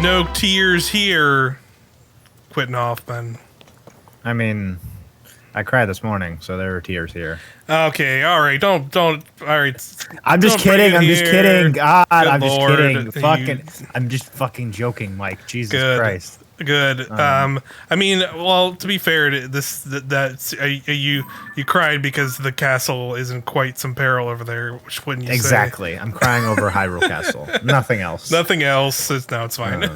no tears here, Quin Hoffman. I mean, I cried this morning, so there were tears here. Okay, all right, don't. All right, I'm just kidding. I'm just kidding. God, I'm just kidding. Fucking, I'm just fucking joking, Mike. Jesus good. Christ. Good. I mean, well, to be fair, you cried because the castle is in quite some peril over there. Which wouldn't you exactly? I'm crying over Hyrule Castle. Nothing else. Nothing else. It's fine.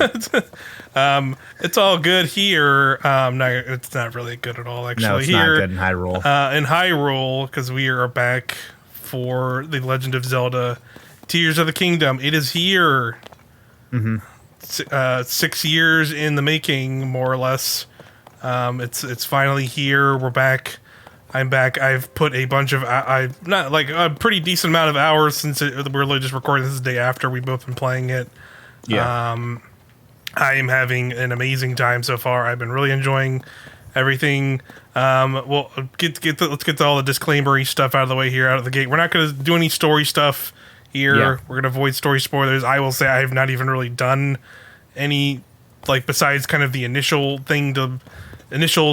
It's all good here. No, it's not really good at all. Actually, no, it's here, not good in Hyrule. In Hyrule, because we are back for the Legend of Zelda: Tears of the Kingdom. It is here. Mm-hmm. 6 years in the making, more or less. It's finally here. We're back. I'm back. I've put a bunch of I've not like a pretty decent amount of hours since we're literally just recording this the day after we've both been playing it. Yeah. I am having an amazing time so far. I've been really enjoying everything. Well, let's get to all the disclaimery stuff out of the way here out of the gate. We're not going to do any story stuff here. Yeah. We're going to avoid story spoilers. I will say I have not even really done any, like, besides kind of the initial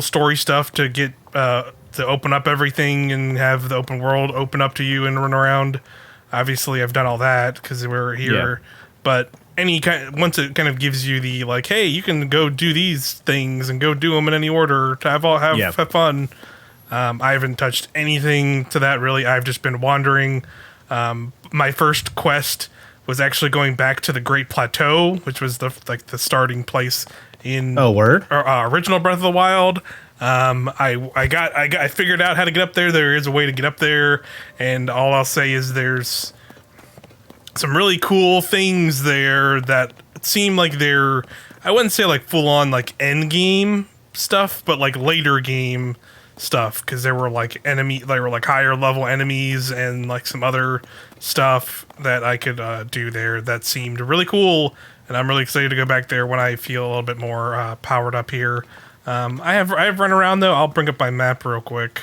story stuff to get to open up everything and have the open world open up to you and run around. Obviously, I've done all that because we're here. Yeah. But once it kind of gives you the, like, hey, you can go do these things and go do them in any order to have fun. I haven't touched anything to that really. I've just been wandering. My first quest was actually going back to the Great Plateau, which was the starting place in original Breath of the Wild. I figured out how to get up there. There is a way to get up there, and all I'll say is there's some really cool things there that seem like they're, I wouldn't say like full on like end game stuff, but like later game stuff, because there were like higher level enemies and like some other stuff that I could do there that seemed really cool, and I'm really excited to go back there when I feel a little bit more powered up here. I have run around though. I'll bring up my map real quick.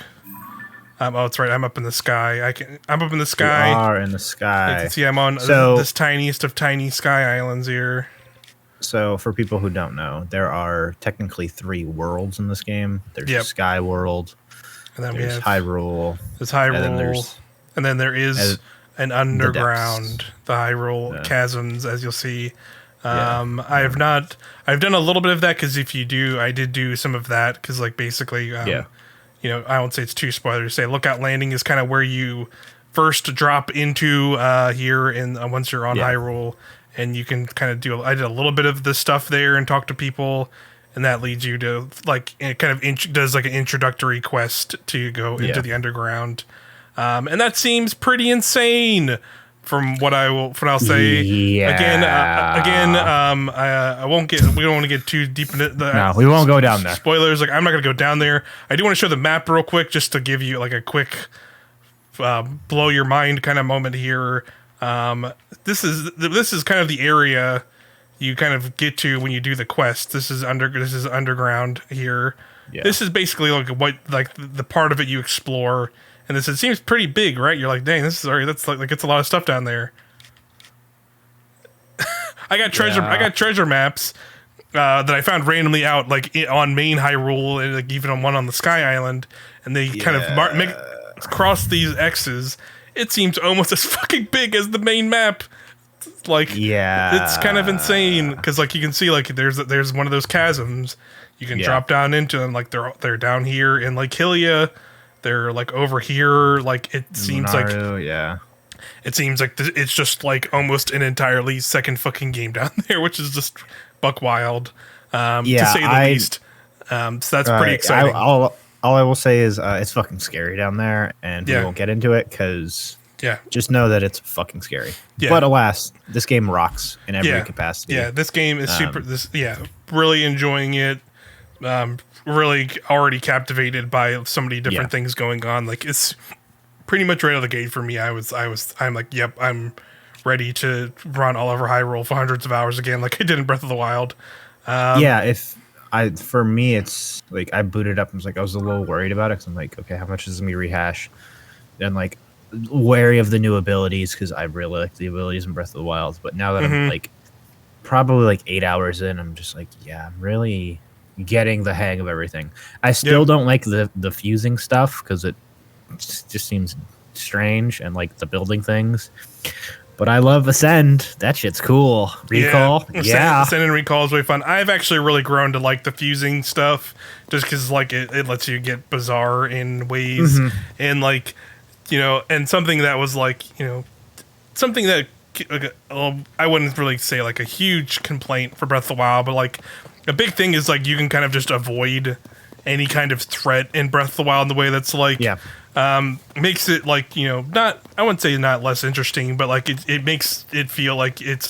Oh, that's right. I'm up in the sky. I'm up in the sky. You are in the sky. You can see I'm on this tiniest of tiny sky islands here. So, for people who don't know, there are technically 3 worlds in this game. There's Sky World, and then there's Hyrule. There's Hyrule, and then there is an underground, the Hyrule chasms, as you'll see. I've done a little bit of that, because I did do some of that, because like basically, I won't say it's too spoiler to say Lookout Landing is kind of where you first drop into here once you're on Hyrule, and you can kind of I did a little bit of the stuff there and talk to people, and that leads you to like it kind of does like an introductory quest to go into the underground, and that seems pretty insane. From what I'll say, again, we don't want to get too deep into the. No, we won't go down there. Spoilers. Like, I'm not going to go down there. I do want to show the map real quick, just to give you like a quick, blow your mind kind of moment here. This is kind of the area you kind of get to when you do the quest. This is underground here. Yeah. This is basically like the part of it you explore. And it seems pretty big, right? You're like, dang, it's a lot of stuff down there. I got treasure maps that I found randomly out, like on main Hyrule, and like even on one on the Sky Island, and they kind of cross these X's. It seems almost as fucking big as the main map. Like, it's kind of insane, because like you can see like there's one of those chasms you can drop down into, them. Like they're down here in like Hylia. They're like over here, like it seems it seems like it's just like almost an entirely second fucking game down there, which is just buck wild, to say the least. So that's pretty exciting. All I will say is it's fucking scary down there, and we won't get into it because just know that it's fucking scary. Yeah. But alas, this game rocks in every capacity. Yeah, this game is super. Really enjoying it. Really already captivated by so many different things going on. Like, it's pretty much right out of the gate for me. I'm like, yep, I'm ready to run all over Hyrule for hundreds of hours again, like I did in Breath of the Wild. For me, it's like I booted up and I was a little worried about it, because I'm like, okay, how much is me rehash? And like wary of the new abilities, because I really like the abilities in Breath of the Wild. But now that I'm like probably like 8 hours in. I'm just like, yeah, I'm really getting the hang of everything. I still don't like the fusing stuff because it just seems strange and like the building things. But I love Ascend. That shit's cool. Recall, Ascend and Recall is really fun. I've actually really grown to like the fusing stuff, just because like it lets you get bizarre in ways, and like and something that was like something that I wouldn't really say like a huge complaint for Breath of the Wild, but like a big thing is like you can kind of just avoid any kind of threat in Breath of the Wild in the way that's like makes it like not, I wouldn't say not less interesting, but like it makes it feel like it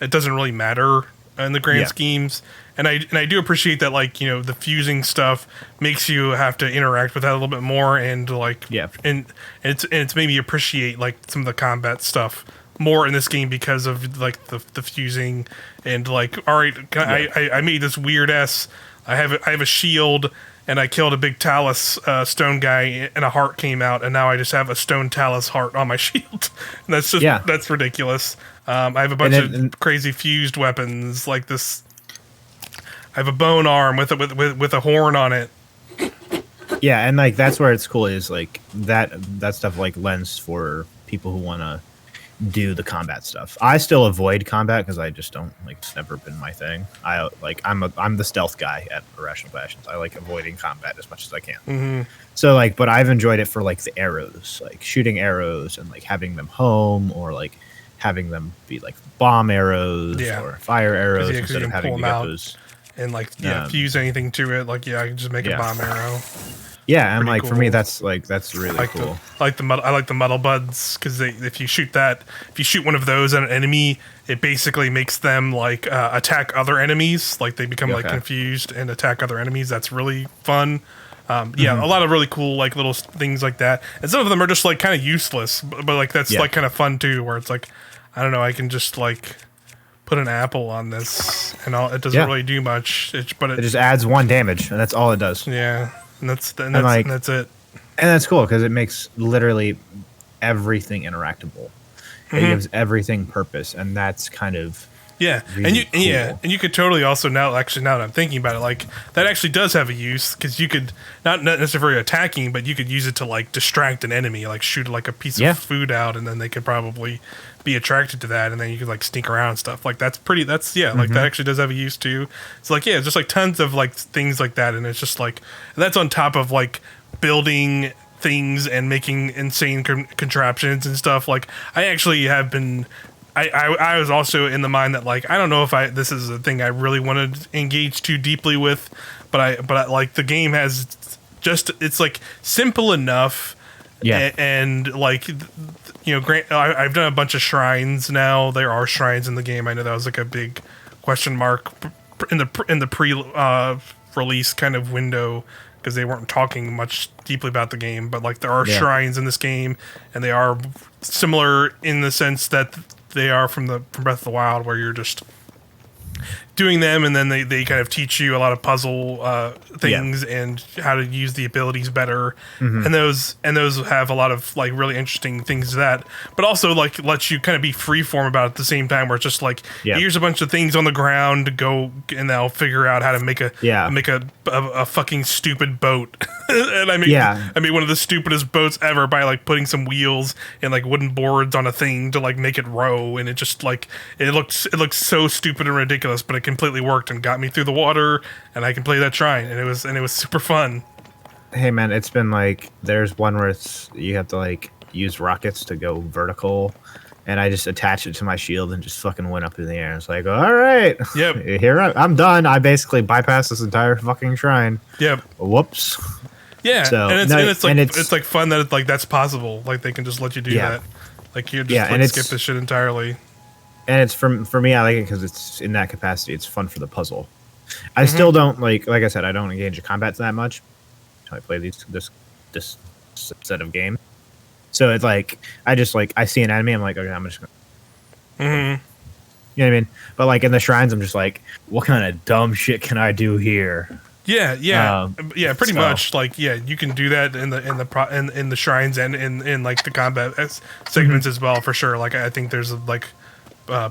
doesn't really matter in the grand schemes, and I do appreciate that like the fusing stuff makes you have to interact with that a little bit more, and like and it's made me appreciate like some of the combat stuff more in this game because of like the fusing, and like, all right, I made this weird ass, I have a shield, and I killed a big Talus stone guy, and a heart came out, and now I just have a stone Talus heart on my shield. And that's just that's ridiculous. I have a bunch of crazy fused weapons like this. I have a bone arm with a horn on it. Yeah, and like that's where it's cool is like that stuff like lends for people who want to do the combat stuff. I still avoid combat because I just don't like. It's never been my thing. I'm the stealth guy at Irrational Passions. I like avoiding combat as much as I can. So like, but I've enjoyed it for like the arrows, like shooting arrows and like having them home, or like having them be like bomb arrows or fire arrows instead of having to get those and like fuse anything to it. Like I can just make a bomb arrow. Yeah, and like cool. For me, that's really cool. I like the metal buds because if you shoot one of those at an enemy, it basically makes them like attack other enemies. Like they become like confused and attack other enemies. That's really fun. A lot of really cool like little things like that. And some of them are just like kind of useless, but like that's like kind of fun too. Where it's like, I don't know, I can just like put an apple on this, and it doesn't really do much. But it just adds 1 damage, and that's all it does. Yeah. And that's it. And that's cool because it makes literally everything interactable. It gives everything purpose, and that's kind of really cool. And you could totally also now that I'm thinking about it, like that actually does have a use because you could not necessarily attacking, but you could use it to like distract an enemy, like shoot like a piece of food out, and then they could probably be attracted to that, and then you could like sneak around and stuff. Like like that actually does have a use too. It's like it's just like tons of like things like that, and it's just like that's on top of like building things and making insane contraptions and stuff. Like I actually have been. I was also in the mind that like I don't know if this is a thing I really want to engage too deeply with, but I like the game has just it's like simple enough, and like I've done a bunch of shrines now. There are shrines in the game. I know that was like a big question mark in the pre-release kind of window because they weren't talking much deeply about the game, but like there are shrines in this game, and they are similar in the sense that they are from Breath of the Wild, where you're just doing them, and then they kind of teach you a lot of puzzle things and how to use the abilities better. And those have a lot of like really interesting things to that, but also like lets you kind of be freeform about it at the same time, where it's just like here's a bunch of things on the ground to go, and they'll figure out how to make a fucking stupid boat. And I made one of the stupidest boats ever by like putting some wheels and like wooden boards on a thing to like make it row, and it just like it looked so stupid and ridiculous, but it completely worked and got me through the water, and I can play that shrine, and it was super fun. Hey man, it's been like there's one where you have to like use rockets to go vertical, and I just attached it to my shield and just fucking went up in the air. It's like, all right, here I'm done. I basically bypassed this entire fucking shrine. Yep. Whoops. Yeah, so, it's like fun that like that's possible. Like they can just let you do that. Like you just skip this shit entirely. And it's for me, I like it because it's in that capacity. It's fun for the puzzle. I still don't like I said, I don't engage in combat that much. I play this set of games. So it's like I just like I see an enemy, I'm like, okay, I'm just gonna. You know what I mean? But like in the shrines, I'm just like, what kind of dumb shit can I do here? Pretty much. Like, you can do that in the shrines and in like the combat segments as well, for sure. Like, I think there's like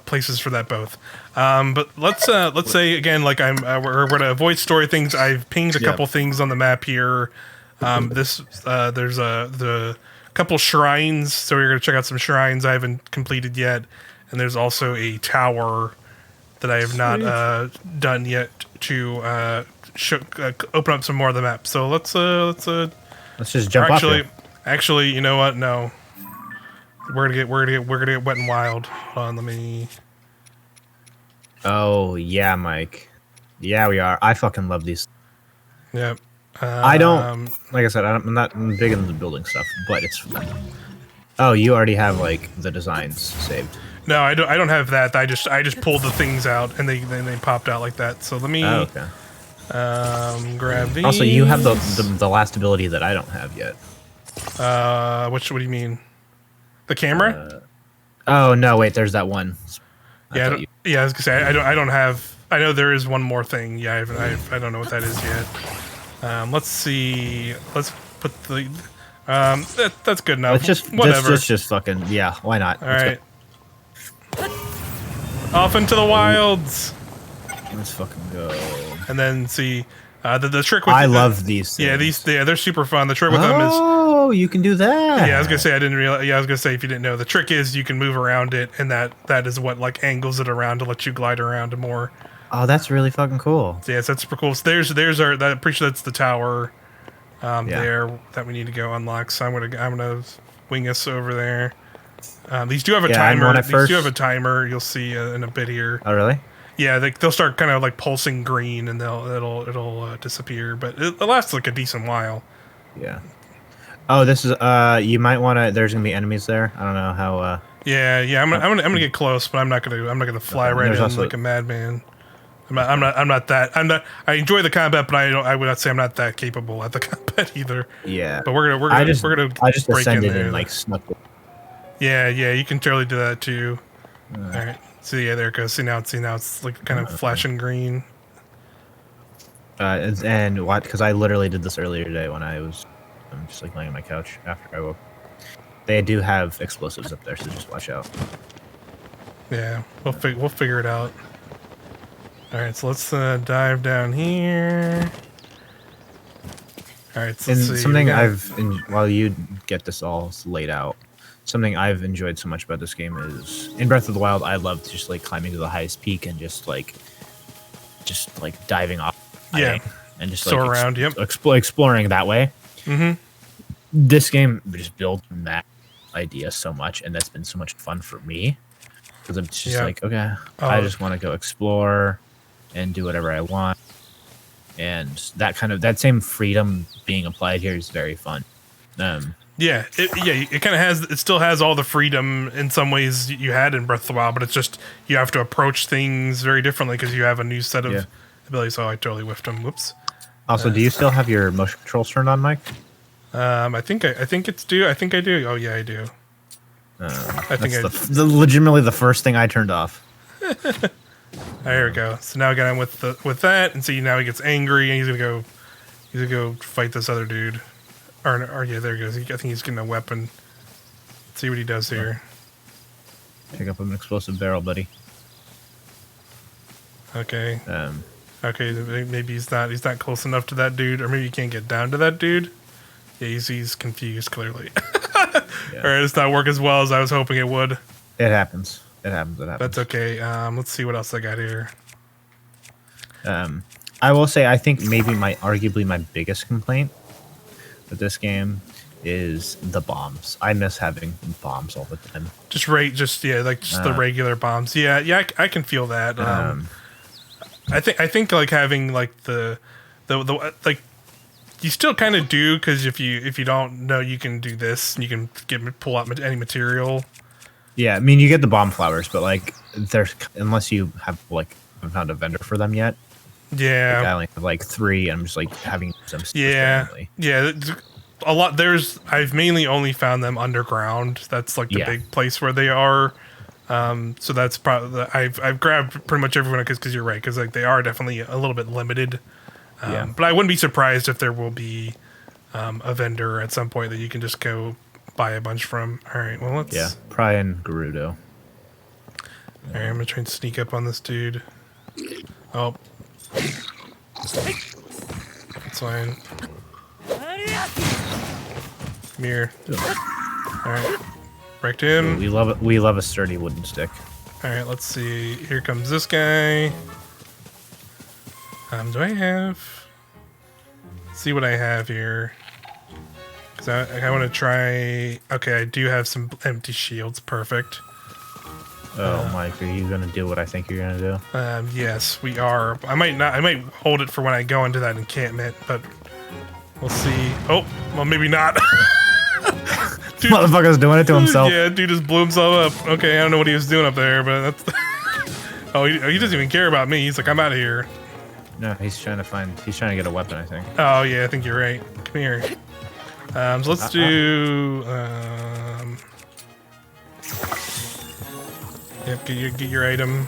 places for that both. But let's say again, like we're gonna avoid story things. I've pinged a couple things on the map here. There's the couple shrines, so we're gonna check out some shrines I haven't completed yet, and there's also a tower that I have not done yet to open up some more of the map. So let's just jump off here. Actually, you know what? No, we're gonna get wet and wild. Hold on, let me. Oh yeah, Mike. Yeah, we are. I fucking love these. Yep. I don't. Like I said, I'm not big into the building stuff, but it's fun. Oh, you already have like the designs saved. No, I don't have that. I just pulled the things out and they popped out like that. So let me grab these. Also, you have the last ability that I don't have yet. What do you mean? The camera? Oh no, wait. There's that one. I was gonna say I don't have. I know there is one more thing. Yeah, I don't know what that is yet. Let's see. Let's put the. That's good enough. Let's just fucking Why not? All right. Off into the wilds. Let's fucking go. And then see the trick with. I love these things. They're super fun. The trick with them is. Oh, you can do that. Yeah, I was gonna say I didn't realize. Yeah, I was gonna say if you didn't know, the trick is you can move around it, and that is what like angles it around to let you glide around more. Oh, that's really fucking cool. So, yes, that's super cool. So there's our. I'm pretty sure that's the tower. There that we need to go unlock. So I'm gonna wing us over there. These do have a timer. These do have a timer. You'll see in a bit here. Oh, really? Yeah, they'll start kind of like pulsing green, and it'll disappear. But it lasts like a decent while. Yeah. Oh, this is you might want to. There's gonna be enemies there. I don't know how. Yeah. I'm gonna get close, but I'm not gonna fly right in like a madman. I'm not that. I enjoy the combat, but I would not say I'm not that capable at the combat either. Yeah. But we're gonna I just break ascended in there. And like snuck it. Yeah, you can totally do that too. All right. So yeah, there it goes. See now it's like kind of flashing green. And what? Because I literally did this earlier today when I'm just like laying on my couch after I woke. They do have explosives up there, so just watch out. Yeah, we'll figure it out. All right, so let's dive down here. All right, so let's see. Something while you get this all laid out, something I've enjoyed so much about this game is in Breath of the Wild. I loved just like climbing to the highest peak and just like diving off. Yeah, and just soar around. Yep, exploring that way. Mm-hmm. This game just built that idea so much, and that's been so much fun for me because I'm just like, okay, I just want to go explore and do whatever I want, and that same freedom being applied here is very fun. It kind of it still has all the freedom in some ways you had in Breath of the Wild, but it's just you have to approach things very differently because you have a new set of abilities. Oh, I totally whiffed him. Whoops. Also, do you still have your motion controls turned on, Mike? I think it's due. I think I do. Oh yeah, I do. I think legitimately the first thing I turned off. There we go. So now I got him with that, and see now he gets angry, and he's gonna go fight this other dude. Or yeah, there he goes. I think he's getting a weapon. Let's see what he does here. Pick up an explosive barrel, buddy. Okay. Okay, maybe he's not close enough to that dude, or maybe he can't get down to that dude. Yeah, he's confused clearly. All right, it's not working as well as I was hoping it would. It happens. That's okay. Let's see what else I got here. I will say I think maybe arguably my biggest complaint with this game is the bombs. I miss having bombs all the time. Just the regular bombs. Yeah, I can feel that. I think like having like the like you still kind of do, because if you don't know, you can do this and you can pull out any material. Yeah, I mean you get the bomb flowers, but like unless you have like haven't found a vendor for them yet. Yeah, I only have like 3. And I'm just like having them. Yeah. A lot. I've mainly only found them underground. That's like the big place where they are. So that's probably I've grabbed pretty much everyone because you're right, because like they are definitely a little bit limited. But I wouldn't be surprised if there will be a vendor at some point that you can just go buy a bunch from. All right, well let's. Yeah, Pry and Gerudo. Alright, I'm gonna try and sneak up on this dude. Oh. That's fine. Come here. Alright. Wrecked him. We love it. We love a sturdy wooden stick. Alright, let's see. Here comes this guy. Do I have... Let's see what I have here. Because I want to try... Okay, I do have some empty shields. Perfect. Oh, Mike, are you gonna do what I think you're gonna do? Yes, we are. I might not. I might hold it for when I go into that encampment, but we'll see. Oh, well, maybe not. Dude, Motherfucker's doing it to himself. Yeah, dude just blew himself up. Okay, I don't know what he was doing up there, but that's... Oh, he doesn't even care about me. He's like, I'm out of here. No, he's trying to get a weapon, I think. Oh, yeah, I think you're right. Come here. So let's do... Yep, get your item.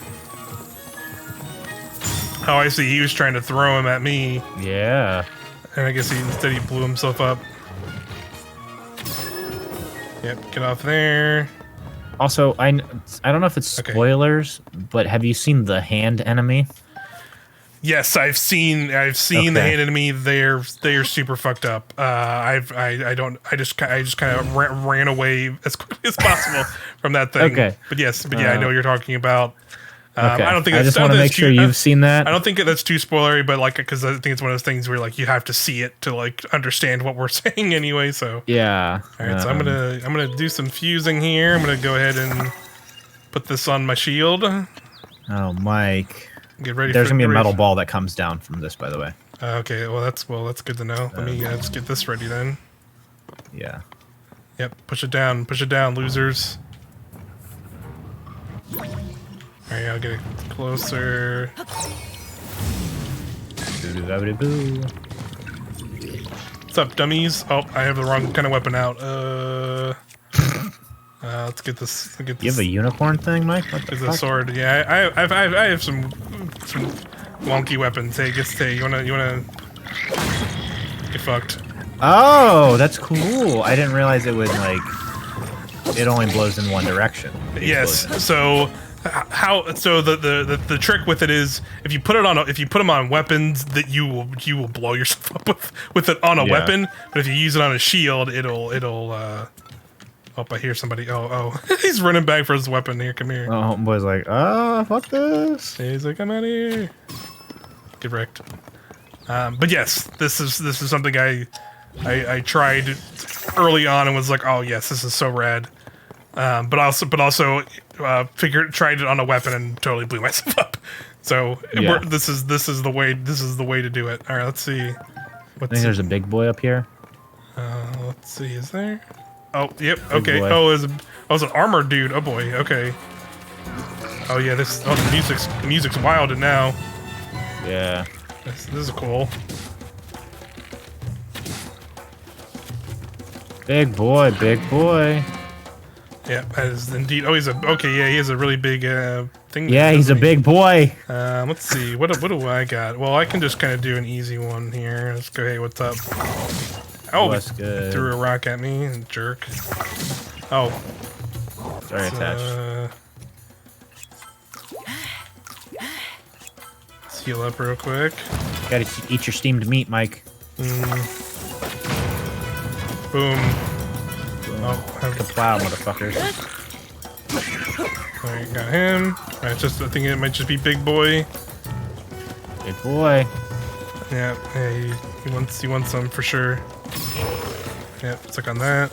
Oh, I see. He was trying to throw him at me. Yeah. And I guess instead he blew himself up. Yep, get off there. Also, I don't know if it's spoilers, but have you seen the hand enemy? Yes, I've seen the hand enemy. They're super fucked up. I just kind of ran away as quickly as possible from that thing. Okay. But yeah, I know what you're talking about. Okay. I don't think I just want to make sure you've seen that. I don't think that's too spoilery, but like, because I think it's one of those things where like you have to see it to like understand what we're saying anyway. So yeah. All right, so I'm gonna do some fusing here. I'm gonna go ahead and put this on my shield. Oh, Mike. Get ready. There's gonna be a metal ball that comes down from this, by the way. Okay, well that's good to know. Let me just get this ready then. Yeah. Yep, push it down, losers. Alright, I'll get it closer. What's up, dummies? Oh, I have the wrong kind of weapon out. Let's get this. You have a unicorn thing, Mike? There's a sword. Yeah, I have some wonky weapons. Hey, you wanna get fucked? Oh, that's cool. I didn't realize it would like. It only blows in one direction. Yes. So the trick with it is if you put them on weapons that you will blow yourself up with it on a weapon. But if you use it on a shield, it'll. Oh, I hear somebody. Oh, he's running back for his weapon. Here, come here. Oh, homeboy's like, fuck this. He's like, I'm out of here. Get wrecked. But yes, this is something I tried early on and was like, oh yes, this is so rad. But also tried it on a weapon and totally blew myself up. So this is the way to do it. All right, let's see. I think there's a big boy up here. Let's see. Is there? Oh, yep. Okay. Oh, it was an armored dude. Oh boy. Okay. Oh yeah. The music's wild now. Yeah. This is cool. Big boy, big boy. Yeah, that is indeed. Oh, he has a really big thing. Yeah, he's a big boy. Let's see. What do I got? Well, I can just kind of do an easy one here. Let's go. Hey, what's up? Oh, that's good. Threw a rock at me, jerk. Oh. Sorry, attached. Let's heal up real quick. Gotta eat your steamed meat, Mike. Boom. Oh, have the plow, motherfuckers. Alright, got him. I think it might just be Big Boy. Big boy. Yeah, hey, he wants some for sure. Yep, click on that.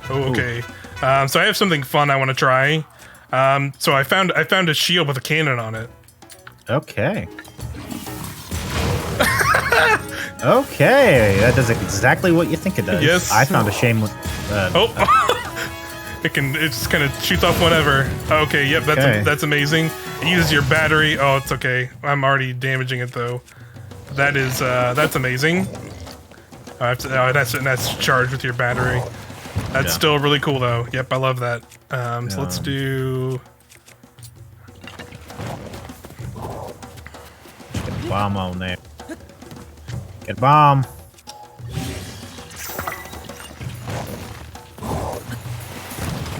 Oh, okay. So I have something fun I want to try. So I found a shield with a cannon on it. Okay. Okay, that does exactly what you think it does. Yes. I found a shame with. It just kind of shoots off whatever. Okay, yep, that's amazing. It uses your battery. Oh, it's okay. I'm already damaging it though. That's amazing. That's charged with your battery. That's still really cool though. Yep, I love that. So let's do. Get a bomb on there. Get a bomb.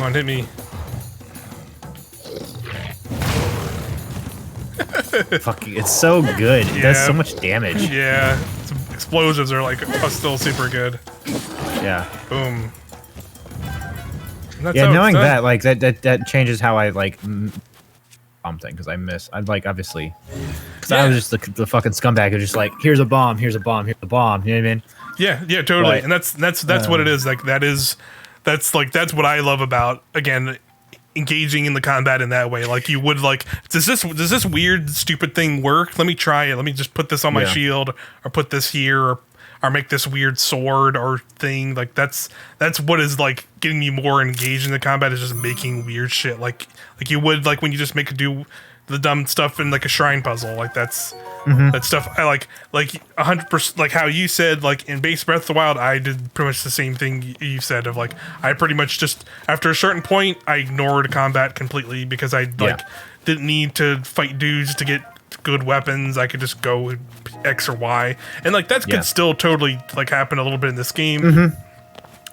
Come on, hit me. Fucking, it's so good. It does so much damage. Yeah, explosives are like still super good. Yeah. Boom. Yeah, knowing that, like that changes how I like something because I'd like obviously because I was just the fucking scumbag who's just like, here's a bomb, here's a bomb, here's a bomb. You know what I mean? Yeah, totally. But, and that's what it is. Like that's what I love about, again, engaging in the combat in that way. Like you would like, does this weird stupid thing work? Let me try it. Let me just put this on my shield, or put this here, or make this weird sword or thing. Like that's what is like getting me more engaged in the combat, is just making weird shit. Like you would like when you just do the dumb stuff in like a shrine puzzle. Like that's that stuff I like 100%, like how you said, like in base Breath of the Wild, I did pretty much the same thing you said of like, I pretty much just after a certain point I ignored combat completely because I didn't need to fight dudes to get good weapons. I could just go X or Y, and like that could still totally like happen a little bit in this game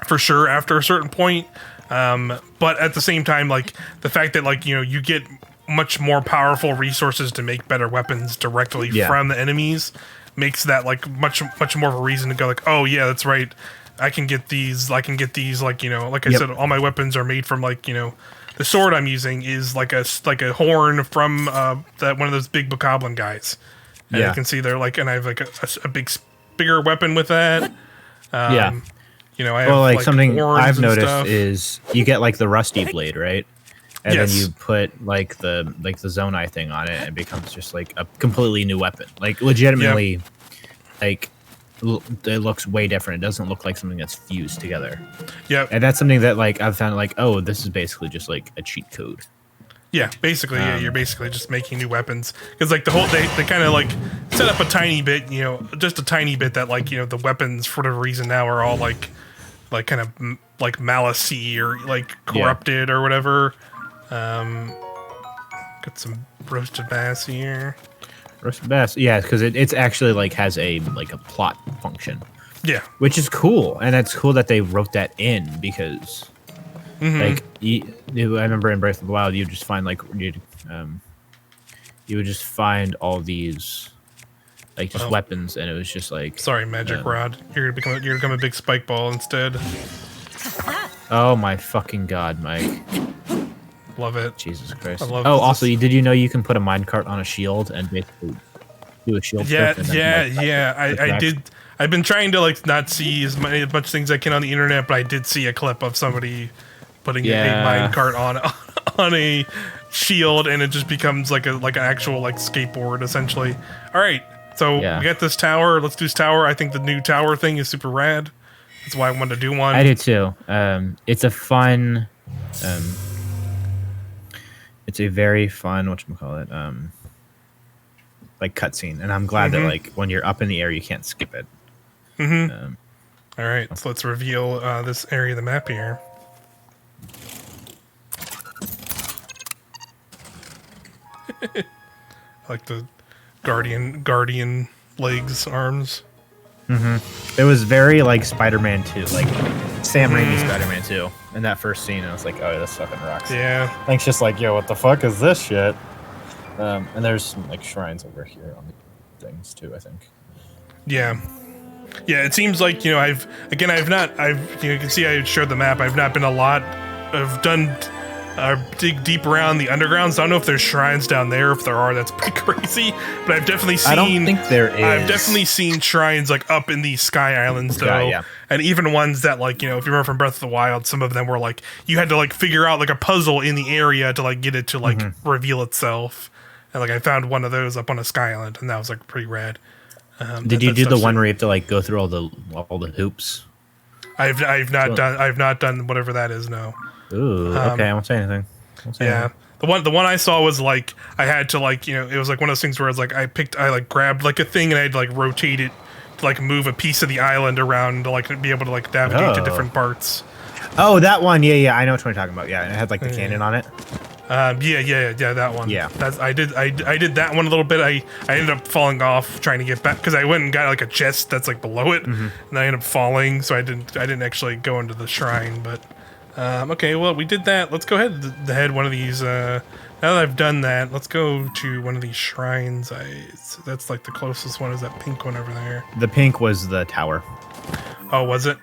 for sure after a certain point, but at the same time, like the fact that like you get much more powerful resources to make better weapons directly from the enemies makes that like much more of a reason to go like, oh yeah, that's right, I can get these like like I said, all my weapons are made from like the sword I'm using is like a horn from that one of those big bokoblin guys, and you can see they're like, and I have like a bigger weapon with that. I have like something I've noticed stuff. is you get like the rusty blade, right? And then you put like the Zonai thing on it, and it becomes just like a completely new weapon. Like legitimately, like it looks way different. It doesn't look like something that's fused together. Yeah, and that's something that like I've found like, oh, this is basically just like a cheat code. Yeah, basically, you're basically just making new weapons, because like the whole they kind of like set up a tiny bit, just a tiny bit that like the weapons for whatever reason now are all like kind of like malicey or like corrupted or whatever. Got some roasted bass here. Roasted bass, yeah, because it's actually like has a plot function. Yeah, which is cool, and it's cool that they wrote that in because, like, I remember in Breath of the Wild, you just find like you would just find all these like just weapons, and it was just like, sorry, magic rod, you're gonna become a big spike ball instead. Oh my fucking god, Mike. Love it. Jesus Christ. Also, did you know you can put a minecart on a shield and basically do a shield? I did. I've been trying to like not see as much things I can on the internet, but I did see a clip of somebody putting a minecart on a shield, and it just becomes like an actual like skateboard essentially. All right, so we got this tower. Let's do this tower. I think the new tower thing is super rad. That's why I wanted to do one. I do too. It's a fun. It's a very fun, whatchamacallit, like cutscene, and I'm glad that like when you're up in the air you can't skip it. All right, so let's reveal this area of the map here. I like the guardian legs, arms. It was very like Spider-Man 2, like Sam Raimi Spider-Man 2 in that first scene. I was like, oh, this fucking rocks. Yeah. Thanks, just like, yo, what the fuck is this shit? And there's some like shrines over here on the things too, I think. Yeah. Yeah, it seems like, you can see I showed the map. I've not been dig deep around the underground, so I don't know if there's shrines down there. If there are, that's pretty crazy. But I've definitely seen. I don't think there is. I've definitely seen shrines like up in these sky islands, though, and even ones that like if you remember from Breath of the Wild, some of them were like you had to like figure out like a puzzle in the area to like get it to like reveal itself. And like I found one of those up on a sky island, and that was like pretty rad. Did you do the one where you have to like go through all the hoops? I've not done whatever that is. No. Ooh, okay, I won't say anything. Anything. The one I saw was like I had to like it was like one of those things where it's like I grabbed like a thing and I had to like rotate it to like move a piece of the island around to like be able to like navigate to different parts. Oh, that one, yeah, I know what you're talking about. Yeah, it had like the cannon on it. Yeah, that one. Yeah, I did that one a little bit. I ended up falling off trying to get back because I went and got like a chest that's like below it, and I ended up falling, so I didn't actually go into the shrine, but Okay, well, we did that. Let's go ahead and head one of these. Now that I've done that, let's go to one of these shrines. That's like the closest one is that pink one over there. The pink was the tower. Oh, was it?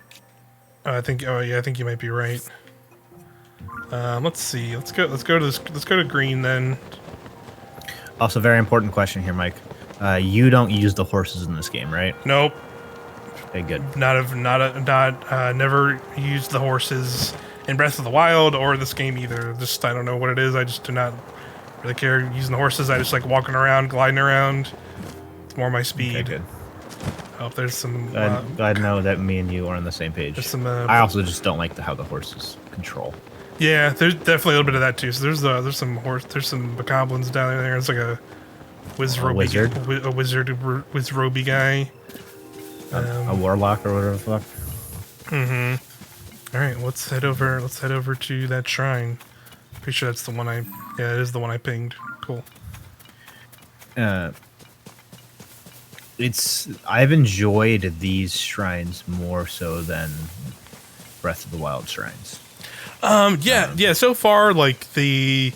I think. Oh, yeah. I think you might be right. Let's see. Let's go to this. Let's go to green then. Also, very important question here, Mike. You don't use the horses in this game, right? Nope. Okay, good. Never used the horses in Breath of the Wild or this game either. Just I don't know what it is. I just do not really care using the horses. I just like walking around, gliding around. It's more my speed. Okay, good. Oh, there's some. Glad to know that me and you are on the same page. There's some. I also just don't like how the horses control. Yeah, there's definitely a little bit of that too. So there's some goblins down there. It's like a wizard, wizroby guy. A warlock or whatever the fuck. Mm-hmm. All right, let's head over to that shrine. Pretty sure that's the one it is the one I pinged. Cool. I've enjoyed these shrines more so than Breath of the Wild shrines. Yeah. So far, like there's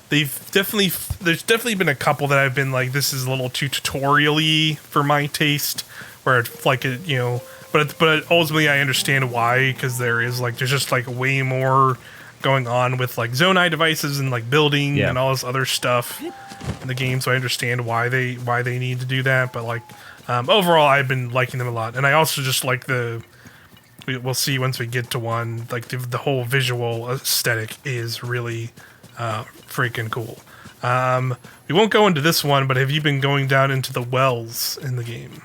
definitely been a couple that I've been like, this is a little too tutorial-y for my taste. Where it's like but ultimately I understand why, because there's just like way more going on with like Zonai devices and like building and all this other stuff in the game. So I understand why they need to do that. But like overall, I've been liking them a lot, and I also just like we'll see once we get to one, like the whole visual aesthetic is really freaking cool. We won't go into this one, but have you been going down into the wells in the game?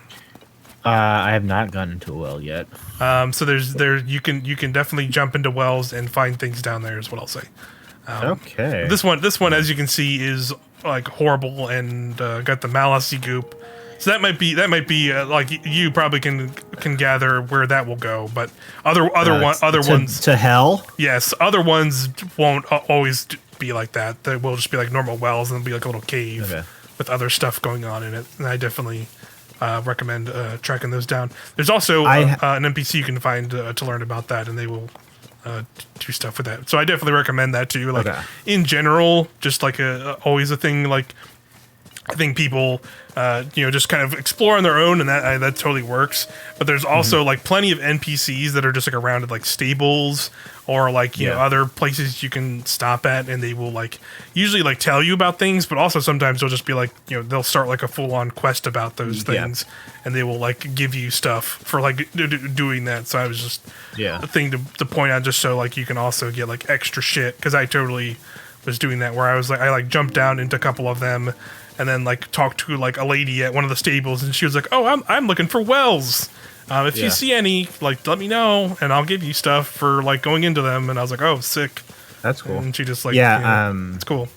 I have not gone into a well yet. So you can definitely jump into wells and find things down there is what I'll say. Okay. This one, as you can see, is like horrible and got the Malasy goop. So that might be like you probably can gather where that will go, but other ones to hell. Yes, other ones won't always be like that. They will just be like normal wells and it'll be like a little cave with other stuff going on in it. And I definitely recommend tracking those down. There's also an NPC you can find to learn about that, and they will do stuff with that. So I definitely recommend that too. Like in general, just like always a thing. Like I think people, just kind of explore on their own, and that totally works. But there's also like plenty of NPCs that are just like around at like stables or like you know other places you can stop at, and they will like usually like tell you about things, but also sometimes they'll just be like they'll start like a full on quest about those things, and they will like give you stuff for like doing that. So I was just a thing to point out, just so like you can also get like extra shit, because I totally was doing that where I was like I jumped down into a couple of them. And then like talked to like a lady at one of the stables, and she was like, "Oh, I'm looking for wells. If you see any, like let me know, and I'll give you stuff for like going into them." And I was like, "Oh, sick. That's cool." And she just like, it's cool.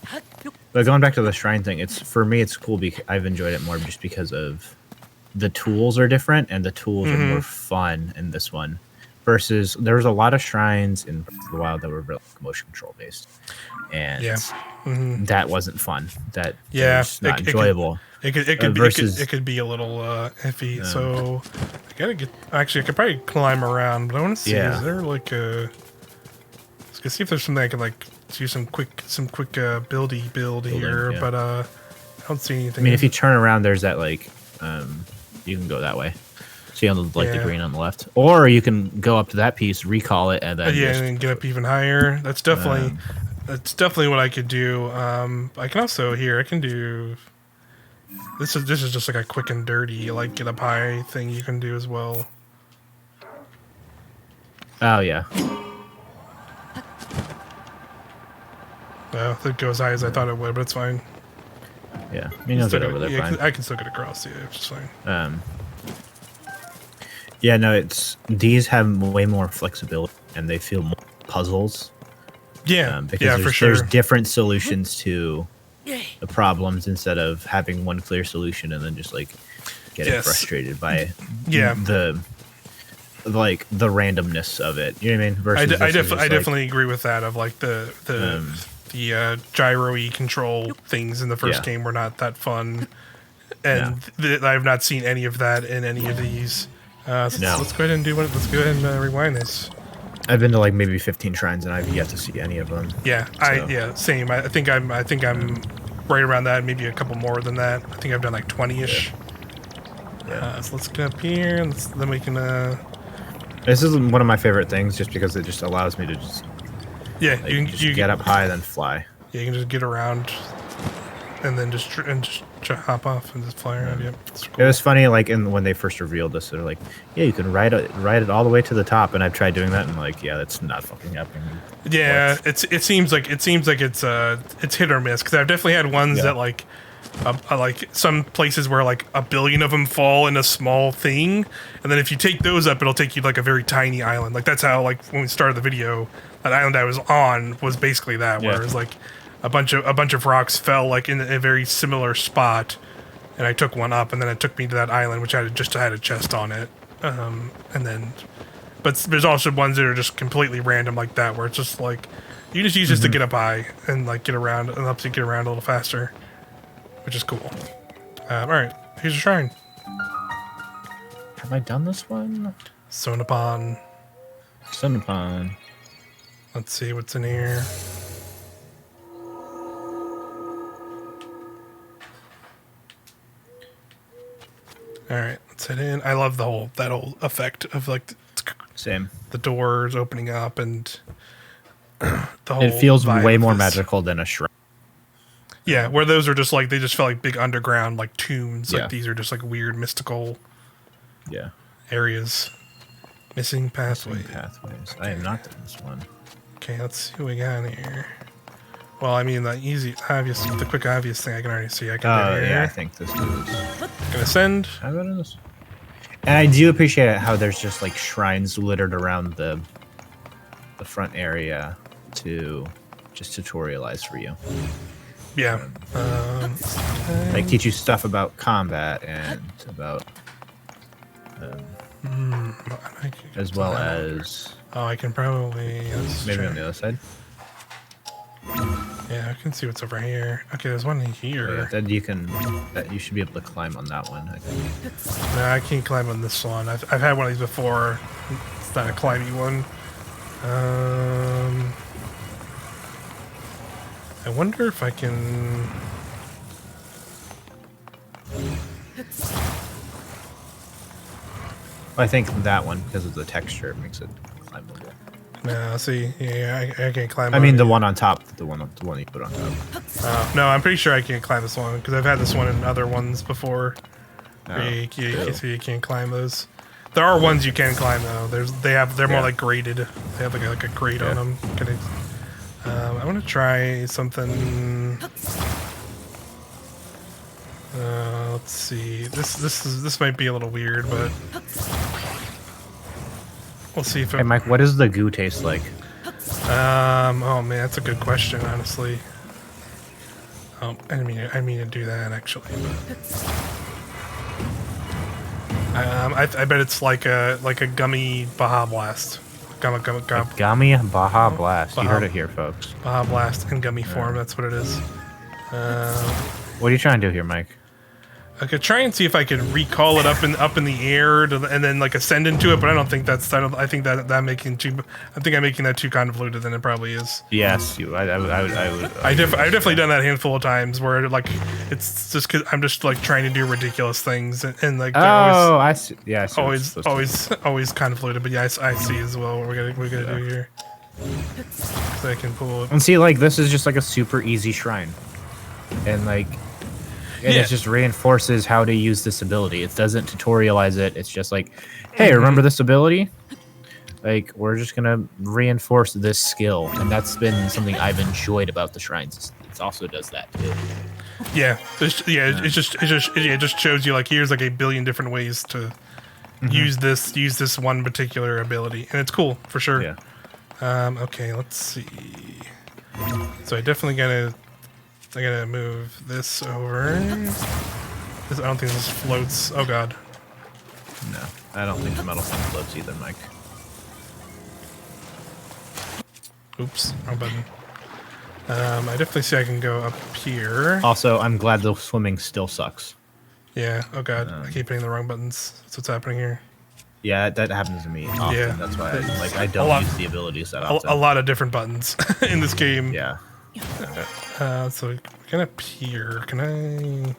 But going back to the shrine thing, for me it's cool because I've enjoyed it more just because of the tools are different and the tools are more fun in this one. Versus there was a lot of shrines in Breath of the Wild that were motion control based, and that wasn't fun. That was not enjoyable. It could be a little iffy. So I gotta get. Actually, I could probably climb around, but I want to see. Is there like a? Let's see if there's something I can like do some quick build here. But I don't see anything. I mean, if you turn around, there's that like you can go that way. See on the the green on the left, or you can go up to that piece, recall it, and then and then get up even higher. That's definitely what I could do. I can also I can do. This is just like a quick and dirty like get up high thing you can do as well. Oh yeah. Well, it goes as high as I thought it would, but it's fine. Yeah, you'll get over there fine. I can still get across. Yeah, it's fine. Yeah, no, these have way more flexibility and they feel more puzzles. Yeah, because for sure. There's different solutions to the problems instead of having one clear solution and then just like getting frustrated by the randomness of it. You know what I mean? Versus I definitely agree with that. Of like the gyro-y control things in the first game were not that fun, and I've not seen any of that in any of these. Let's go ahead and rewind this. I've been to like maybe 15 shrines, and I've yet to see any of them. Yeah, So. same. I think I'm right around that, maybe a couple more than that. I think I've done like 20-ish. Yeah. So let's get up here, and then we can. This is one of my favorite things, just because it just allows me to just You just get up high, then fly. Yeah, you can just get around, and then just hop off and just fly around. Yep. Cool. It was funny, like when they first revealed this, they're like, "Yeah, you can ride it all the way to the top." And I've tried doing that, and like, yeah, that's not fucking happening. Yeah, it seems like it's hit or miss, because I've definitely had ones that like some places where like a billion of them fall in a small thing, and then if you take those up, it'll take you like a very tiny island. Like that's how, like, when we started the video, that island I was on was basically that, where it was like a bunch of rocks fell like in a very similar spot, and I took one up, and then it took me to that island, which had a chest on it, and then. But there's also ones that are just completely random like that, where it's just like you just use this to get up high and like get around, and helps you get around a little faster, which is cool. All right, here's a shrine. Have I done this one? Sonapon. Let's see what's in here. All right, let's head in. I love that whole effect of like Same. The doors opening up and the whole. It feels vibe way of more this. magical than a shrine. Yeah, where those are just like they just felt like big underground like tombs. Yeah. Like these are just like weird mystical areas. Missing pathways. I have not done this one. Okay, let's see what we got here. Well, I mean, the quick obvious thing I can already see. I can do here. Yeah, I think this is. Gonna ascend. How about this? And I do appreciate how there's just like shrines littered around the front area to just tutorialize for you. Yeah. Like teach you stuff about combat and about as well as I can probably maybe on the other side. Yeah, I can see what's over here. Okay, there's one here. Yeah, then you should be able to climb on that one, I think. No, I can't climb on this one. I've had one of these before. It's not a climby one. I wonder if I can. I think that one, because of the texture, makes it climbable. No, see, yeah, I can't climb. I mean, the one on top, the one you put on top. No, I'm pretty sure I can't climb this one because I've had this one in other ones before. You can't climb those. There are ones you can climb though. They're more like graded. They have like a grade on them. I want to try something. Let's see. This might be a little weird, but we'll see if. Hey, Mike, what does the goo taste like? Oh man, that's a good question, honestly. Oh, I mean to do that actually. But, I bet it's like a gummy Baja Blast. Gummy Baja Blast. You heard it here, folks. Baja Blast in gummy form. That's what it is. What are you trying to do here, Mike? I could try and see if I could recall it up in the air and then like ascend into it, but I don't think that's. I think I'm making that too convoluted than it probably is. Yes, I would. I've definitely done that a handful of times where like it's just because I'm just like trying to do ridiculous things and like I see. Yeah, I see always convoluted. But yeah, I see as well what we're gonna do here. So I can pull it. And see, like this is just like a super easy shrine, and like. And it just reinforces how to use this ability. It doesn't tutorialize it. It's just like, hey, remember this ability? Like, we're just going to reinforce this skill. And that's been something I've enjoyed about the shrines. It also does that, too. Yeah. It just shows you, like, here's, like, a billion different ways to use this one particular ability. And it's cool, for sure. Yeah. Okay, let's see. So I definitely I gotta move this over. I don't think this floats. Oh god. No, I don't think the metal thing floats either, Mike. Oops, wrong button. I definitely see I can go up here. Also, I'm glad the swimming still sucks. Yeah, oh god, I keep hitting the wrong buttons. That's what's happening here. Yeah, that happens to me often. Yeah. That's why It's I a don't lot- use the abilities that A often. lot of different buttons in this game. Yeah. So we can appear. Can I?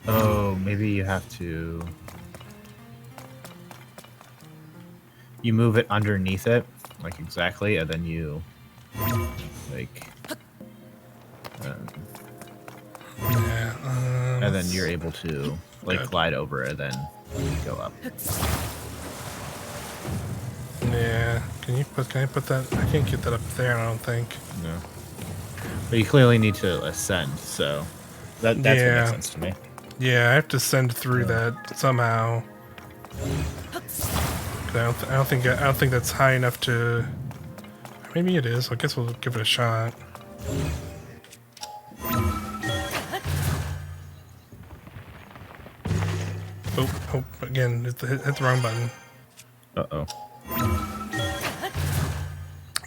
Oh, maybe you have to. You move it underneath it, like exactly, and then you like. Yeah. And then you're able to like glide over it, then go up. Yeah. Can I put that? I can't get that up there. I don't think. No. But you clearly need to ascend, so that's what makes sense to me. Yeah, I have to send through that somehow. I don't think that's high enough to. Maybe it is. I guess we'll give it a shot. Oh! Again, hit the wrong button. Uh-oh.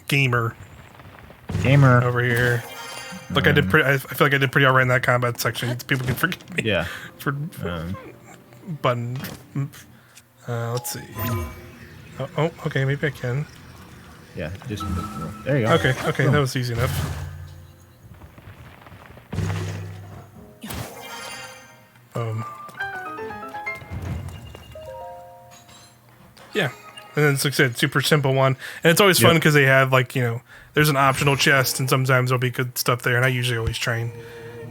Gamer Gamer. over here. Look, I feel like I did pretty alright in that combat section. People can forgive me. Yeah. For button. Let's see. Oh, okay, maybe I can. Yeah, just there you go. Okay, that was easy enough. Yeah, and then it's like I said, super simple one, and it's always fun because they have there's an optional chest, and sometimes there'll be good stuff there, and I usually always try and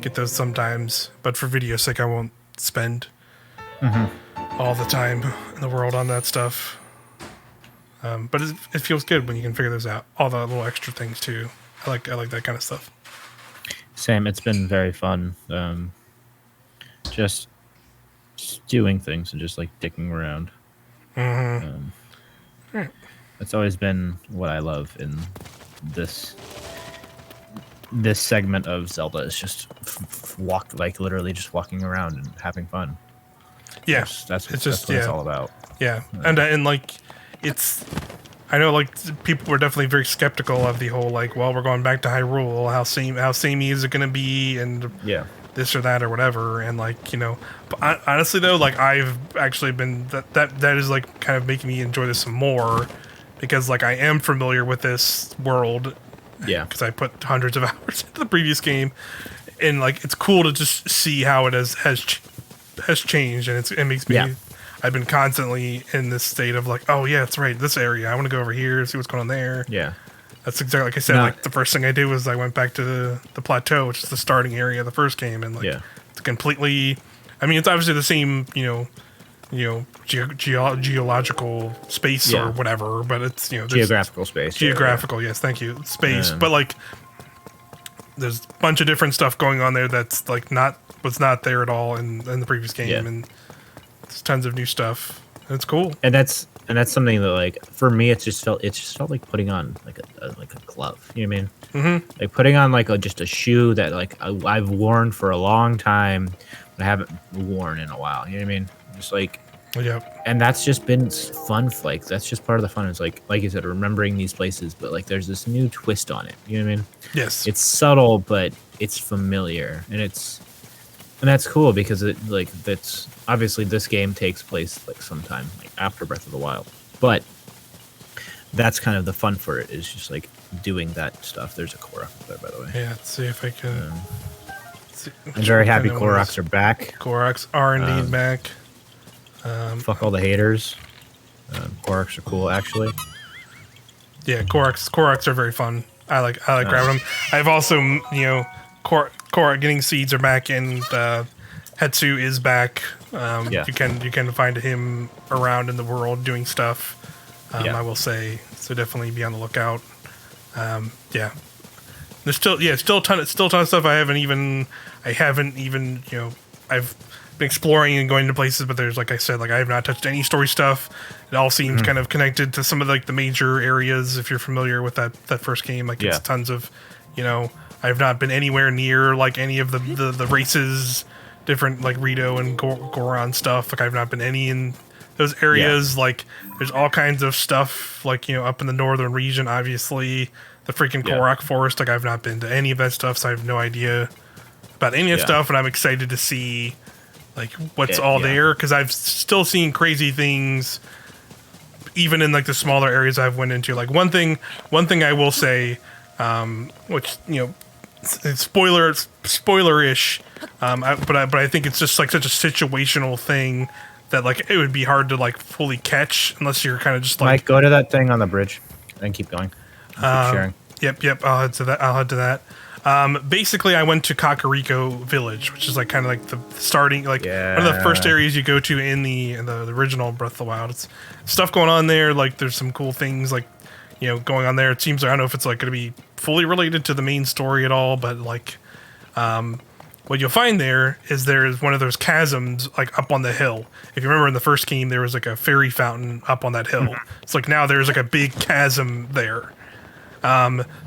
get those sometimes, but for video's sake, I won't spend all the time in the world on that stuff. But it feels good when you can figure those out. All the little extra things too. I like that kind of stuff. Same. It's been very fun. Just doing things and just like dicking around. It's always been what I love in this segment of Zelda is just literally just walking around and having fun. Yeah, that's what it's all about. Yeah, and like it's. I know, people were definitely very skeptical of the whole, well, we're going back to Hyrule, how samey is it going to be, and this or that or whatever, and but honestly though, I've actually been that is kind of making me enjoy this some more, because I am familiar with this world, because I put hundreds of hours into the previous game, and it's cool to just see how it has changed, and it makes me. I've been constantly in this state of oh yeah, that's right, this area. I want to go over here, see what's going on there. Yeah, that's exactly like I said. The first thing I did was I went back to the plateau, which is the starting area of the first game, and it's completely. I mean, it's obviously the same, geological space or whatever, but it's geographical space. Geographical, yes, thank you, space. But there's a bunch of different stuff going on there that's was not there at all in the previous game, and. There's tons of new stuff. It's cool, and that's something that for me it just felt like putting on a glove. You know what I mean? Mm-hmm. Like putting on just a shoe that I've worn for a long time, but I haven't worn in a while. You know what I mean? Just and that's just been fun. That's just part of the fun. It's like you said, remembering these places, but there's this new twist on it. You know what I mean? Yes. It's subtle, but it's familiar, and that's cool because that's obviously this game takes place sometime after Breath of the Wild, but that's kind of the fun for it is just doing that stuff. There's a Korok there, by the way. Yeah, let's see if I can. I'm very happy Koroks are back. Koroks are indeed back. Fuck all the haters. Koroks are cool, actually. Yeah, Koroks are very fun. I like grabbing them. I've also Korok getting seeds are back, and Hetsu is back. You can find him around in the world doing stuff. I will say, so definitely be on the lookout. There's still a ton of stuff I haven't even I've been exploring and going to places, but there's I said, I have not touched any story stuff. It all seems kind of connected to some of the major areas. If you're familiar with that first game, it's tons of I've not been anywhere near any of the races, different Rito and Goron stuff. I've not been any in those areas. There's all kinds of stuff up in the northern region. Obviously, the freaking Korok Forest. I've not been to any of that stuff, so I have no idea about any of that stuff. And I'm excited to see like what's all there, because I've still seen crazy things even in like the smaller areas I've went into. Like one thing I will say, which it's spoilerish, but I think it's just like such a situational thing that like it would be hard to like fully catch unless you're kind of just like, Mike, go to that thing on the bridge and keep going. Keep sharing. Yep. I'll head to that. Basically, I went to Kakariko Village, which is like kind of like the starting, like one of the first areas you go to in the original Breath of the Wild. It's stuff going on there. Like there's some cool things like going on there. It seems, I don't know if it's like going to be fully related to the main story at all, but like what you'll find there is one of those chasms like up on the hill. If you remember in the first game, there was like a fairy fountain up on that hill. It's like now there's like a big chasm there.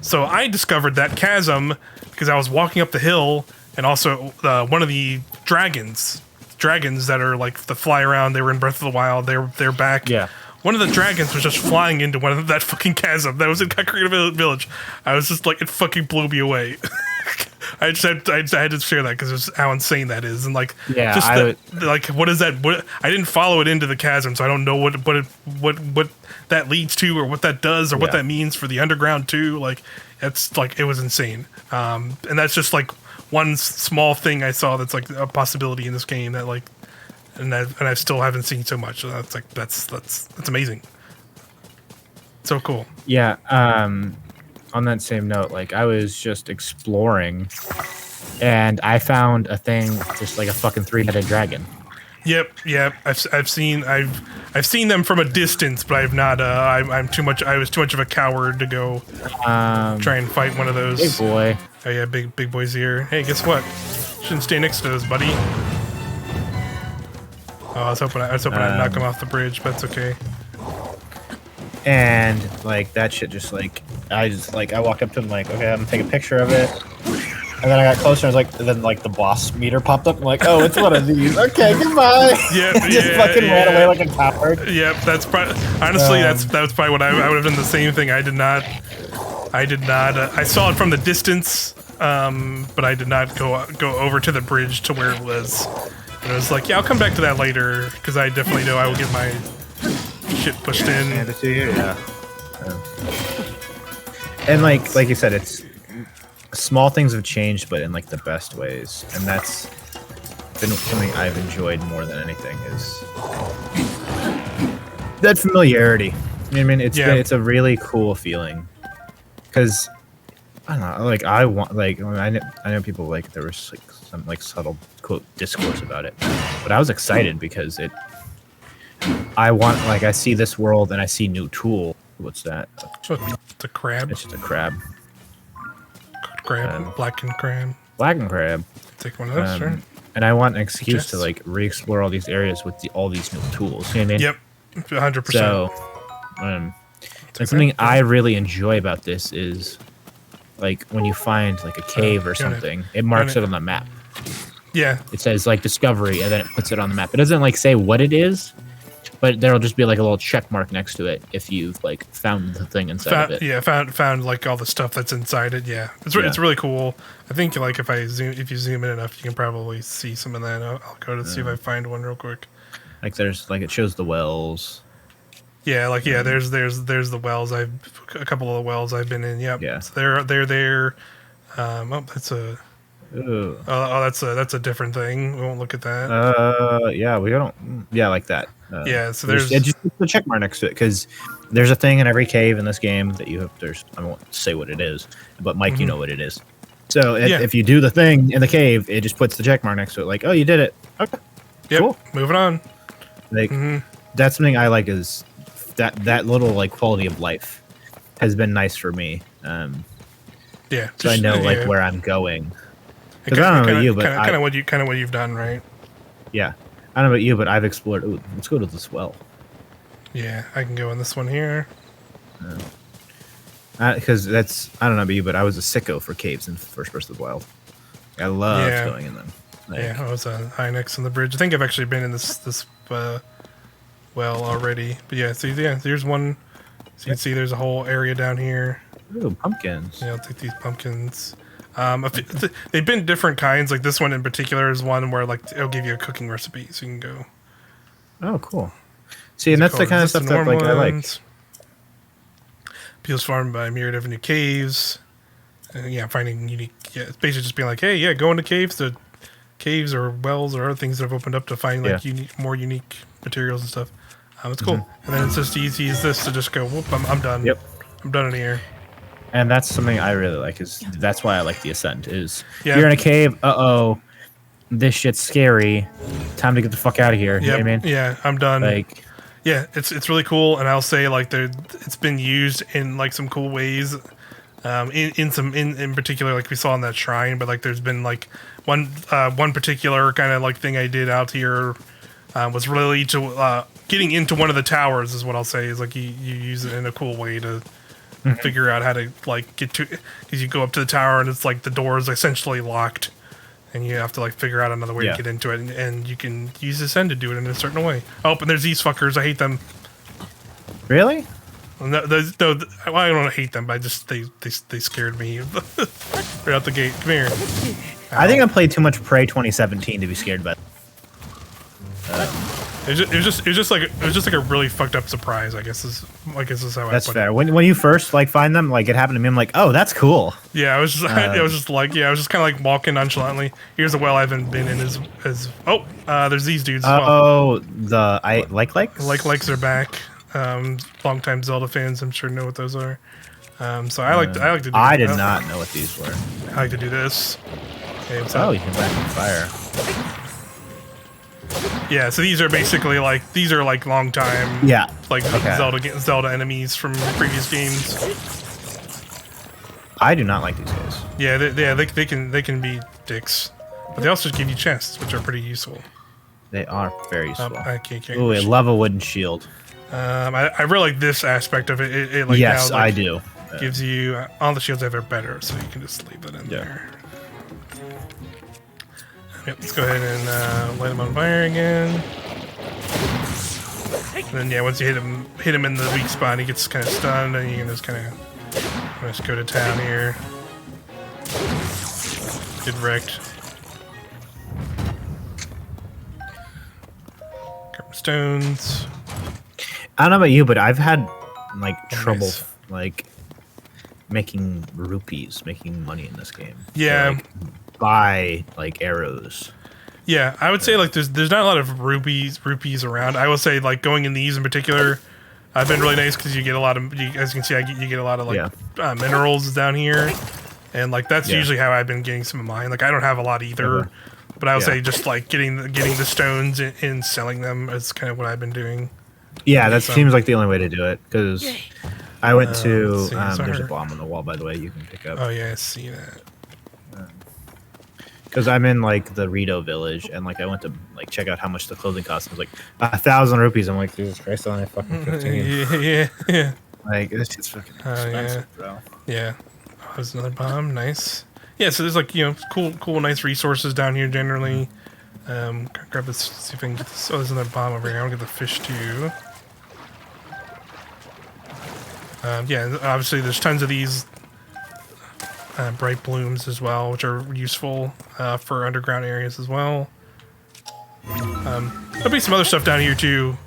So I discovered that chasm because I was walking up the hill, and also one of the dragons that are like the fly around. They were in Breath of the Wild. They're back. Yeah. One of the dragons was just flying into that fucking chasm that was in Kakariko Village. I was just like, it fucking blew me away. I had to share that because how insane that is, and like, like, what is that? I didn't follow it into the chasm, so I don't know what that leads to, or what that does, or what that means for the underground too. Like, it's like, it was insane. And that's just like one small thing I saw that's like a possibility in this game that like, and I still haven't seen so much. So that's like that's amazing. So cool. Yeah. On that same note, like I was just exploring, and I found a thing, just like a fucking 3-headed dragon. Yep. I've seen them from a distance, but I've not. I'm too much. I was too much of a coward to go try and fight one of those. Big boy. Oh yeah, big boys here. Hey, guess what? Shouldn't stay next to those, buddy. Oh, I was hoping I'd knock him off the bridge, but it's okay. And like that shit, just like I walked up to him like, okay, I'm gonna take a picture of it. And then I got closer, and I was like, and then like the boss meter popped up. I'm like, oh, it's one of these. Okay, goodbye. Yep, just fucking ran away like a coward. Yep, that's honestly that was probably what I would have done the same thing. I did not. I saw it from the distance, but I did not go over to the bridge to where it was. And I was like, yeah, I'll come back to that later because I definitely know I will get my shit pushed in. And like you said, it's small things have changed, but in like the best ways, and that's been something I've enjoyed more than anything is that familiarity. I mean, it's a really cool feeling because I don't know, like I know people like there was like some like subtle quote discourse about it, but I was excited because I see this world and I see new tool. What's that? It's a crab. It's just a crab. Blackened crab. Blackened crab. Take one of those, sure. And I want an excuse to like re-explore all these areas with all these new tools. You know what I mean? Yep, 100%. So, and something I really enjoy about this is like when you find like a cave or something, it marks it on the map. Yeah. It says like discovery, and then it puts it on the map. It doesn't like say what it is, but there'll just be like a little check mark next to it if you've like found the thing inside of it. Yeah, found like all the stuff that's inside it. Yeah, it's really cool. I think like if you zoom in enough, you can probably see some of that. I'll go to see if I find one real quick. Like there's like it shows the wells. Yeah, like there's the wells. A couple of the wells I've been in. Yep. Yeah. So they're there. That's a. Ooh. Oh, that's a different thing. We won't look at that. Yeah, we don't. Yeah, like that. So there's just the check mark next to it because there's a thing in every cave in this game that you have. I won't say what it is, but Mike, you know what it is. So if you do the thing in the cave, it just puts the check mark next to it, like, oh, you did it. Okay. Yep. Cool. Moving on. Like that's something I like is that little like quality of life has been nice for me. Yeah. So I know like where I'm going. Because I don't know about you, but kind of what you've done, right? Yeah, I don't know about you, but I've explored. Ooh, let's go to this well. Yeah, I can go in this one here. Because I don't know about you, but I was a sicko for caves in First Breath of the Wild. I loved going in them. Like, I was high next on the bridge. I think I've actually been in this well already. But there's one. So you can see there's a whole area down here. Ooh, pumpkins. Yeah, I'll take these pumpkins. They've been different kinds. Like this one in particular is one where like it'll give you a cooking recipe, so you can go. Oh, cool. See, and that's the kind of stuff that like I like. People's farmed by a myriad of new caves. Yeah, finding unique. Yeah, it's basically just being like, hey, yeah, go into caves. The caves or wells or other things that have opened up to find like more unique materials and stuff. It's cool. And then it's just easy as this to just go, whoop, I'm done. Yep. I'm done in here. And that's something I really like. That's why I like the Ascent. You're in a cave. This shit's scary. Time to get the fuck out of here. You know what I mean? Yeah, I'm done. Like, yeah, it's really cool, and I'll say like it's been used in like some cool ways. In particular, like we saw in that shrine, but like there's been like one particular kind of like thing I did out here was really to getting into one of the towers is what I'll say is like you use it in a cool way to figure out how to like get to, because you go up to the tower and it's like the door is essentially locked and you have to like figure out another way to get into it, and you can use this end to do it in a certain way. Oh, and there's these fuckers. I hate them. Really? No, I don't hate them, but I just they scared me right out the gate. Come here. I think I played too much Prey 2017 to be scared by. It was just like a really fucked up surprise. I guess is how that's I put fair. it. When you first like find them, like it happened to me. I'm like, oh, that's cool. Yeah, I was just I was just kind of like walking nonchalantly. Here's a well I haven't been in as there's these dudes as well. Oh, likes are back. Longtime Zelda fans, I'm sure, know what those are. So I like to do I did not know what these were. I like to do this. Okay, you can back on fire. Yeah, so these are basically like long time Zelda enemies from previous games. I do not like these guys. Yeah, they can be dicks, but they also give you chests, which are pretty useful. They are very useful. I can't Ooh, a lava wooden shield. I really like this aspect of it. It like yes, now, like, I do. Gives you all the shields are better, so you can just leave that in there. Yep, let's go ahead and light him on fire again. And then once you hit him in the weak spot, he gets kind of stunned, and you can just kind of just go to town here. Get wrecked. Grab stones. I don't know about you, but I've had like trouble like making rupees, making money in this game. Yeah. Like, buy like arrows. Yeah, I would say like there's not a lot of rupees around. I will say like going in these in particular, I've been really nice because you get a lot of as you can see you get a lot of like minerals down here, and like that's usually how I've been getting some of mine. Like I don't have a lot either, but I would say just like getting the stones and selling them is kind of what I've been doing. Yeah, that seems like the only way to do it because I went to there's a bomb on the wall, by the way, you can pick up. Oh yeah, I see that. Because I'm in like the Rito village, and like I went to like check out how much the clothing cost. It was like 1,000 rupees. I'm like, Jesus Christ, only fucking 15. yeah. Like this shit's fucking expensive, bro. Yeah. Oh, there's another bomb. Nice. Yeah. So there's like cool, nice resources down here generally. Grab this. See if I can get this. Oh, there's another bomb over here. I want to get the fish too. Obviously there's tons of these. Bright blooms as well, which are useful for underground areas as well. There'll be some other stuff down here too,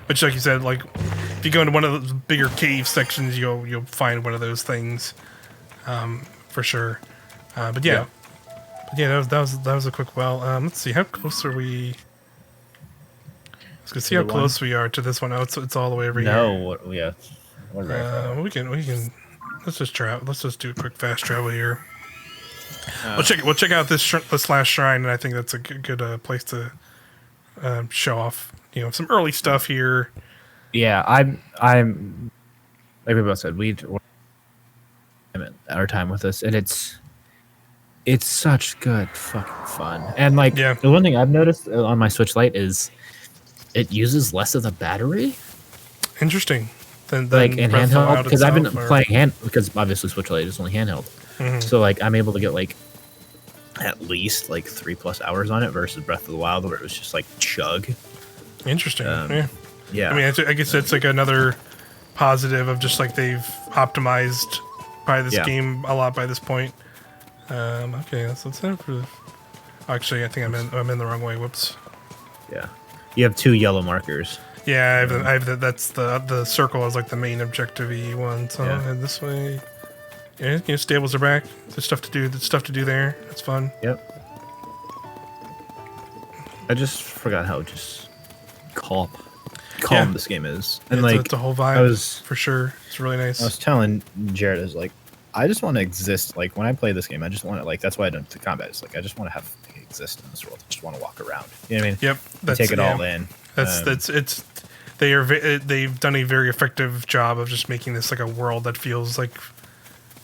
which, like you said, like if you go into one of those bigger cave sections, you'll find one of those things for sure. That was a quick well. Let's see, how close are we? Let's go see how close we are to this one. Oh, it's all the way over here. We can. Let's just travel. Let's just do a quick fast travel here. We'll check out this last shrine, and I think that's a good place to show off, some early stuff here. Yeah, I'm like we both said, we our time with this, and it's such good fucking fun. And like the one thing I've noticed on my Switch Lite is it uses less of the battery. Interesting. Than like in handheld, because I've been playing because obviously Switch Lite is only handheld, so like I'm able to get like at least like 3+ hours on it versus Breath of the Wild where it was just like chug. Interesting. Yeah. I mean, I guess it's like another positive of just like they've optimized by this game a lot by this point. Okay, let's head for. Actually, I think I'm in the wrong way. Whoops. Yeah. You have 2 yellow markers. Yeah, I have that's the circle is like the main objective-y one. So I'll head this way. Yeah, stables are back. There's stuff to do. There's stuff to do there. That's fun. Yep. I just forgot how just calm this game is, and like it's a whole vibe. For sure, it's really nice. I was telling Jared, is like, I just want to exist. Like when I play this game, I just want to that's why I don't do combat. It's like I just want to exist in this world. I just want to walk around. You know what I mean? Yep. Take it all in. They've done a very effective job of just making this like a world that feels like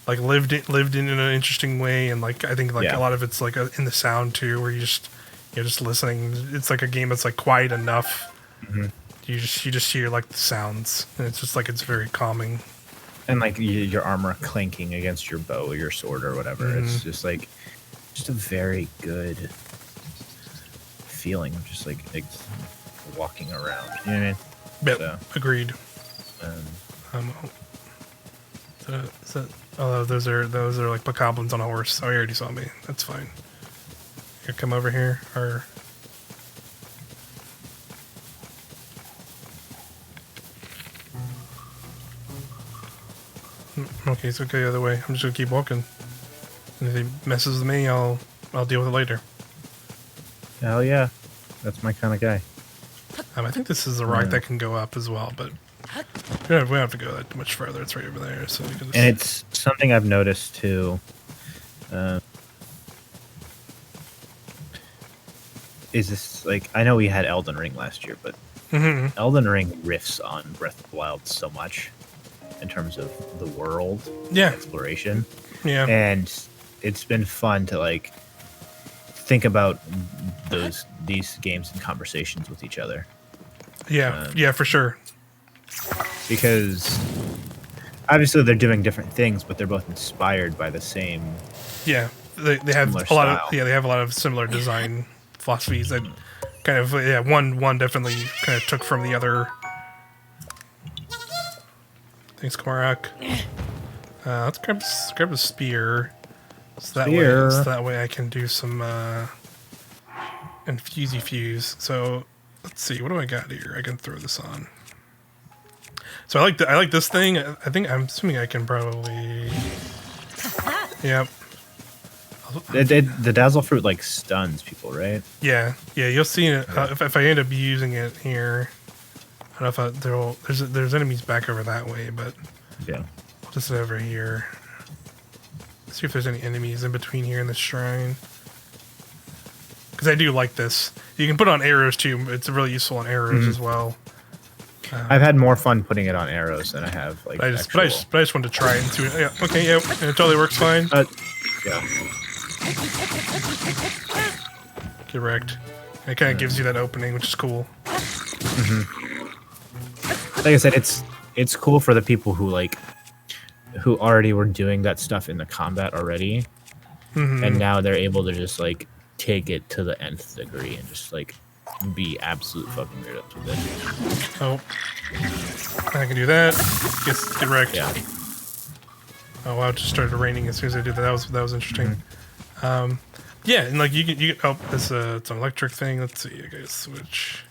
lived in an interesting way, and like I think like a lot of it's like in the sound too, where you're just listening. It's like a game that's like quiet enough. Mm-hmm. You just hear like the sounds, and it's just like it's very calming. And like your armor clanking against your bow or your sword or whatever. Mm-hmm. It's just like a very good feeling of just like walking around. You know what I mean? Yep. So, agreed. Those are like bokoblins on a horse. Oh, you already saw me. That's fine. Here, come over here. Or okay, so go the other way. I'm just gonna keep walking. And if he messes with me, I'll deal with it later. Hell yeah, that's my kind of guy. I think this is a rock that can go up as well, but we don't have to go that much further. It's right over there, so we can just... And it's something I've noticed too. Is this like, I know we had Elden Ring last year, but Elden Ring riffs on Breath of the Wild so much in terms of the world, exploration, and it's been fun to like think about these games in conversations with each other. Yeah, for sure. Because obviously they're doing different things, but they're both inspired by the same. Yeah, they have a lot of they have a lot of similar design philosophies that kind of one definitely kind of took from the other. Thanks, Korak. Let's grab a spear. So that way I can do some infusey fuse. So let's see, what do I got here? I can throw this on. So I like this thing. I'm assuming I can probably. Yep. The dazzle fruit like stuns people, right? Yeah. You'll see it if I end up using it here. I don't know if there's enemies back over that way, but yeah, I'll just over here. See if there's any enemies in between here in this shrine. Because I do like this. You can put on arrows too. It's really useful on arrows as well. I've had more fun putting it on arrows than I have like. I just wanted to try it and see. Yeah. Okay. Yeah. And it totally works fine. Yeah. Get wrecked. It kind of gives you that opening, which is cool. Like I said, it's cool for the people who already were doing that stuff in the combat already, and now they're able to just like take it to the nth degree and just like be absolute fucking weirdos with it. Oh, I can do that. Get wrecked. Yeah. Oh wow! It just started raining as soon as I did that. That was interesting. Yeah, and like you can it's an electric thing. Let's see. I guess switch.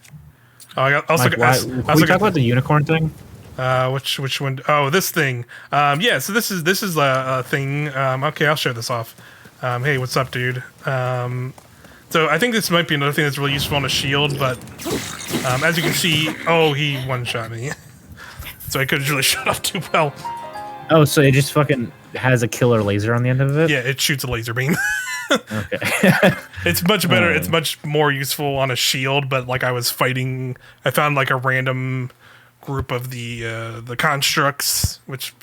Oh, I got also. Can we talk about the unicorn thing? Which one? Oh, this thing. Yeah. So this is a thing. Okay, I'll show this off. Hey, what's up, dude? So I think this might be another thing that's really useful on a shield, but as you can see, he one-shot me. So I couldn't really shut off too well. Oh, so it just fucking has a killer laser on the end of it? Yeah, it shoots a laser beam. Okay. It's much better. It's much more useful on a shield, but like I was fighting, I found like a random group of the constructs, which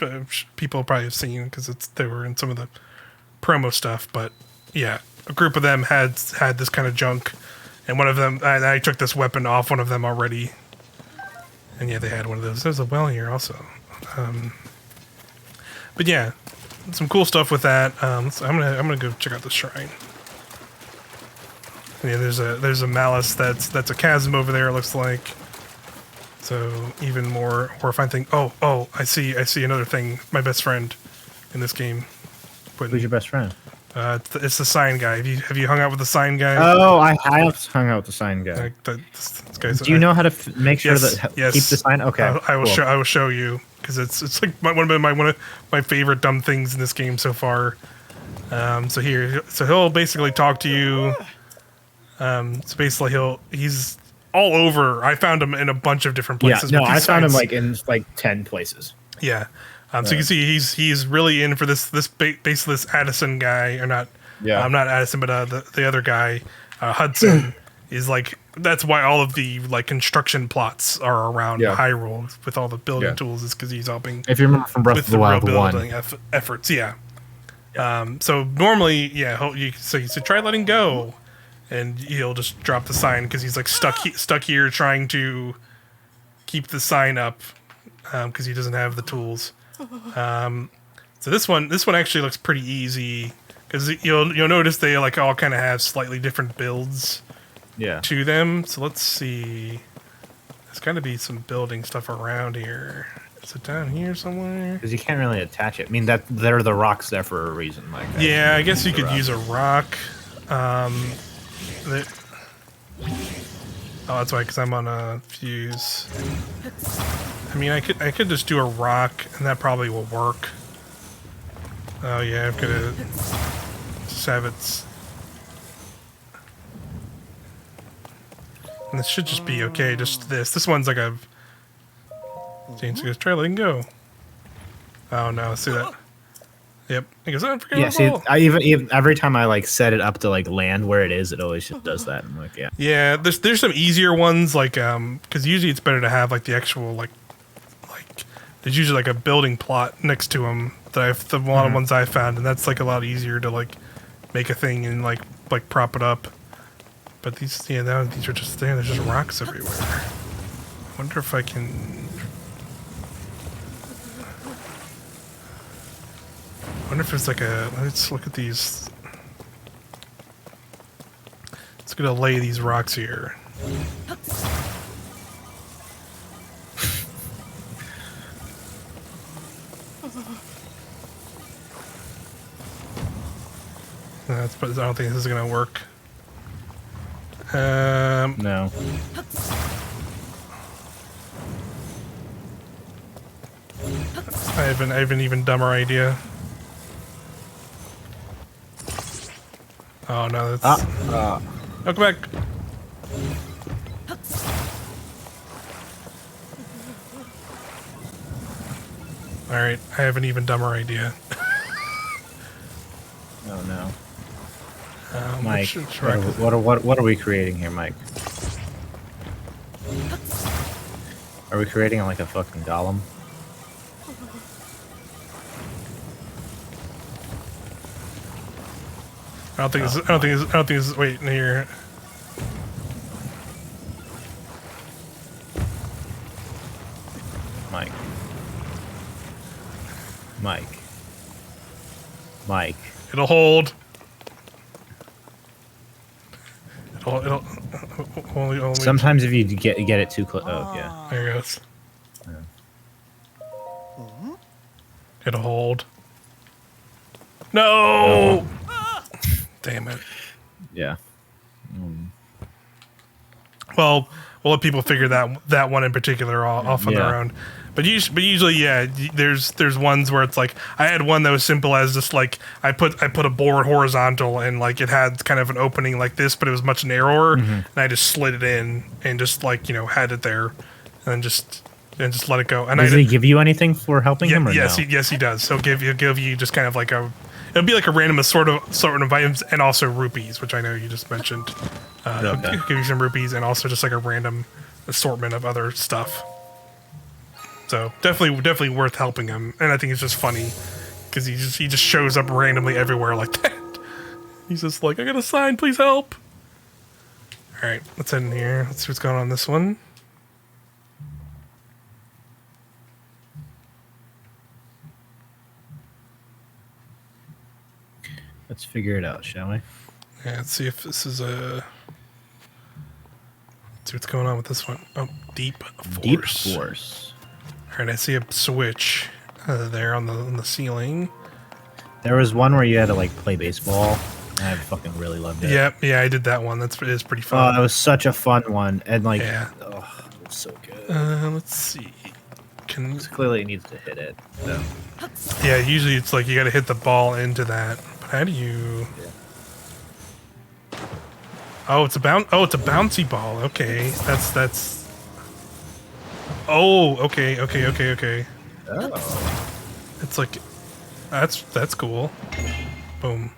people probably have seen because they were in some of the promo stuff. But yeah, a group of them had this kind of junk, and one of them, I took this weapon off one of them already, and yeah, they had one of those. There's a well here also. But yeah, some cool stuff with that. So I'm gonna go check out the shrine. And yeah, there's a malice that's a chasm over there. It looks like. So even more horrifying thing. Oh, I see another thing. My best friend in this game. Who's your best friend? It's the sign guy. Have you hung out with the sign guy? Oh, I have hung out with the sign guy. Like this guy's, Do you know how to make sure yes, that yes. keep the sign? Okay, I will cool. show. I will show you because it's like one of my favorite dumb things in this game so far. So he'll basically talk to you. So basically he's all over. I found him in a bunch of different places. Yeah, no, with I these found him signs. like in like 10 places. Yeah. So you can see he's really in for basically this Addison guy, or not. Yeah. Not Addison, but the other guy, Hudson, is like, that's why all of the like construction plots are around Hyrule with all the building tools, is because he's helping. If you remember from Breath with of the Wild real 1. building efforts, yeah. So normally, you try letting go, and he'll just drop the sign because he's like stuck here trying to keep the sign up because he doesn't have the tools. So this one actually looks pretty easy because you'll notice they like all kind of have slightly different builds to them. So let's see. There's got to be some building stuff around here. Is it down here somewhere? Because you can't really attach it. I mean, there are the rocks there for a reason. Like I guess you could use a rock. That's why, because I'm on a fuse. I mean, I could just do a rock, and that probably will work. Oh yeah, I've got to just have it. And this should just be okay. Just this. This one's like a. James goes, try letting go. Oh no! See that? Yep. He goes, I forgot. Yeah. See, I even every time I like set it up to like land where it is, it always just does that. I'm like, yeah. Yeah. There's some easier ones like because usually it's better to have like the actual like there's usually like a building plot next to them that a lot of ones I found, and that's like a lot easier to like make a thing and like prop it up. But these these are just there. There's just rocks everywhere. I wonder if I can. I wonder if there's like let's look at these. Let's gonna lay these rocks here. But I don't think this is gonna work. No. I have an even dumber idea. Oh no, that's. Oh, come back. All right, I have an even dumber idea. Oh no. Mike, what are we creating here, Mike? Are we creating like a fucking golem? I don't think this is wait here. Mike. It'll hold. It'll only. Sometimes if you get it too close. Oh yeah. There it goes. It'll hold. No. Damn it. Yeah. Well, we'll let people figure that one in particular off on their own. But usually, yeah, there's ones where it's like I had one that was simple as just like I put a board horizontal and like it had kind of an opening like this, but it was much narrower, and I just slid it in and just like had it there, and just let it go. And does he give you anything for helping him? Or yes, no? Yes, he does. So he'll give you just kind of like it'll be like a random sort of items and also rupees, which I know you just mentioned. He'll give you some rupees and also just like a random assortment of other stuff. So definitely worth helping him, and I think it's just funny because he just shows up randomly everywhere like that. He's just like, I got a sign, please help. All right, let's head in here. Let's see what's going on this one. Let's figure it out, shall we? Yeah, let's see if this is a. Let's see what's going on with this one. Oh, deep force. Deep force. All right, I see a switch there on the ceiling. There was one where you had to like play baseball. And I fucking really loved it. Yeah, I did that one. It is pretty Oh, fun. that was such a fun one, and like, Yeah. oh, it was so good. Let's see. Clearly, it needs to hit it. So. Yeah, usually it's like you got to hit the ball into that. But how do you? Yeah. Oh, it's a bouncy ball. Okay, that's. Oh, okay. Oh. It's like, that's cool. Boom.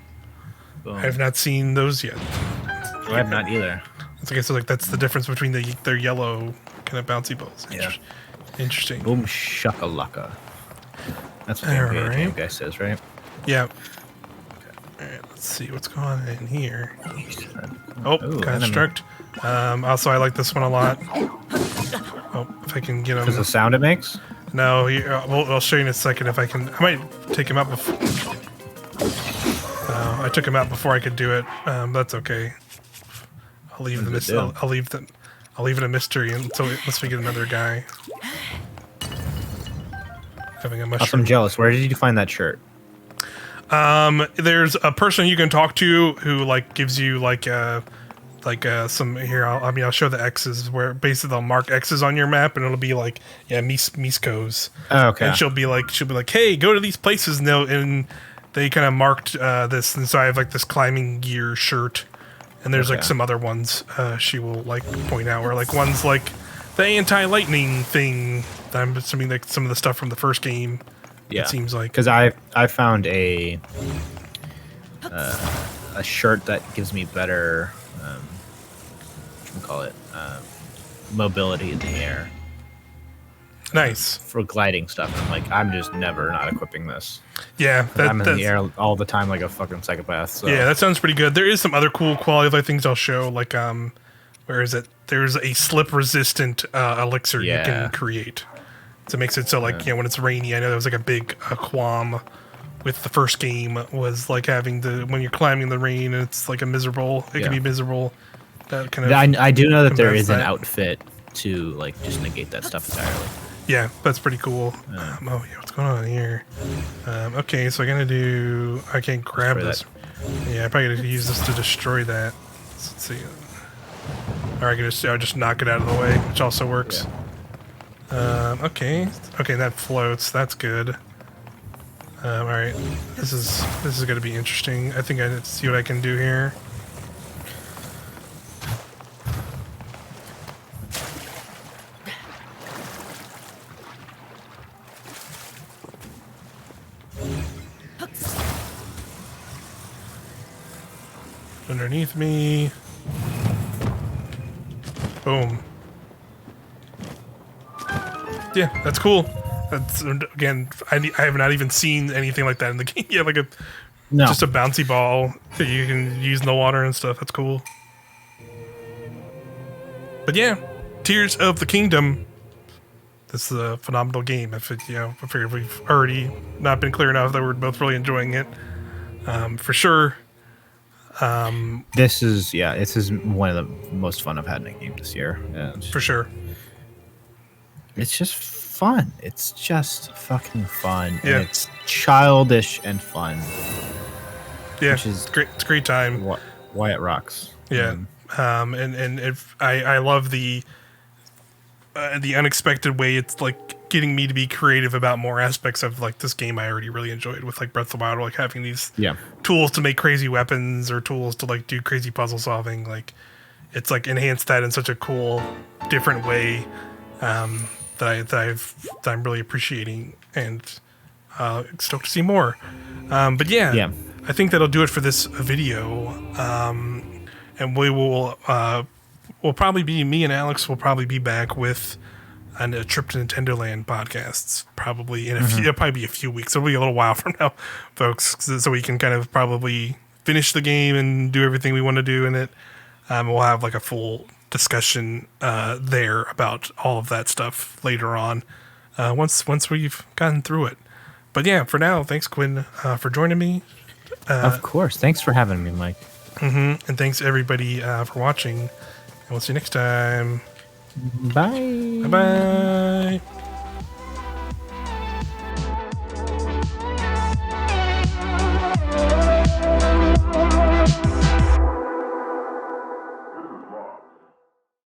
Boom. I have not seen those yet. I have not either. It's like, so like that's the difference between their yellow kind of bouncy balls. Yeah. Interesting. Boom shakalaka. That's what the game guy says, right? Yeah. All right, let's see what's going on in here. Oh, construct. Also, I like this one a lot. Oh, if I can get him. Because the sound it makes? No, I'll show you in a second if I can. I might take him out before. I took him out before I could do it. That's okay. I'll leave I'll leave it a mystery unless we get another guy. Having a mushroom. I'm jealous. Where did you find that shirt? There's a person you can talk to who like gives you some here. I'll show the X's where basically they'll mark X's on your map and it'll be like Misko's. Oh, okay. And she'll be like, hey, go to these places, and they kind of marked this, and so I have like this climbing gear shirt, and there's like some other ones she will like point out where like one's like the anti-lightning thing. I'm assuming like some of the stuff from the first game. Yeah, it seems like because I found a shirt that gives me better mobility in the air. Nice for gliding stuff. I'm like, I'm just never not equipping this. Yeah, I'm in the air all the time like a fucking psychopath. So. Yeah, that sounds pretty good. There is some other cool quality of life things I'll show. Like, where is it? There's a slip resistant elixir you can create. So it makes it so like when it's rainy. I know there was like a big qualm with the first game was like having when you're climbing the rain and it's like it can be miserable. That kind of. I do know that there is an outfit to like just negate that stuff entirely. Yeah, that's pretty cool. What's going on here? Okay, so I can't grab this. Yeah, I probably gotta use this to destroy that. Let's see. Or I can just knock it out of the way, which also works. Yeah. Okay, that floats. That's good. All right, this is gonna be interesting. I think I see what I can do here. Underneath me. Boom. Yeah, that's cool. That's again, I have not even seen anything like that in the game. Yeah, like just a bouncy ball that you can use in the water and stuff. That's cool. But yeah, Tears of the Kingdom. This is a phenomenal game. I figured we've already not been clear enough that we're both really enjoying it. For sure. This is one of the most fun I've had in a game this year. For sure. It's just fun. It's just fucking fun. Yeah. And it's childish and fun. Yeah, it's great. It's a great time. Why it rocks. Yeah. I love the unexpected way it's like getting me to be creative about more aspects of like this game I already really enjoyed with like Breath of the Wild, like having these tools to make crazy weapons or tools to like do crazy puzzle solving. Like it's like enhanced that in such a cool, different way that I'm really appreciating and stoked to see more. But yeah, I think that'll do it for this video. And we will probably be, me and Alex will probably be back with a Trip to Nintendo Land podcasts probably in it'll probably be a few weeks. It'll be a little while from now, folks, so we can kind of probably finish the game and do everything we want to do in it. We'll have like a full discussion there about all of that stuff later on once we've gotten through it. But yeah, for now, thanks Quinn for joining me. Of course, thanks for having me, Mike. And thanks everybody for watching. And we'll see you next time. Bye. Bye-bye.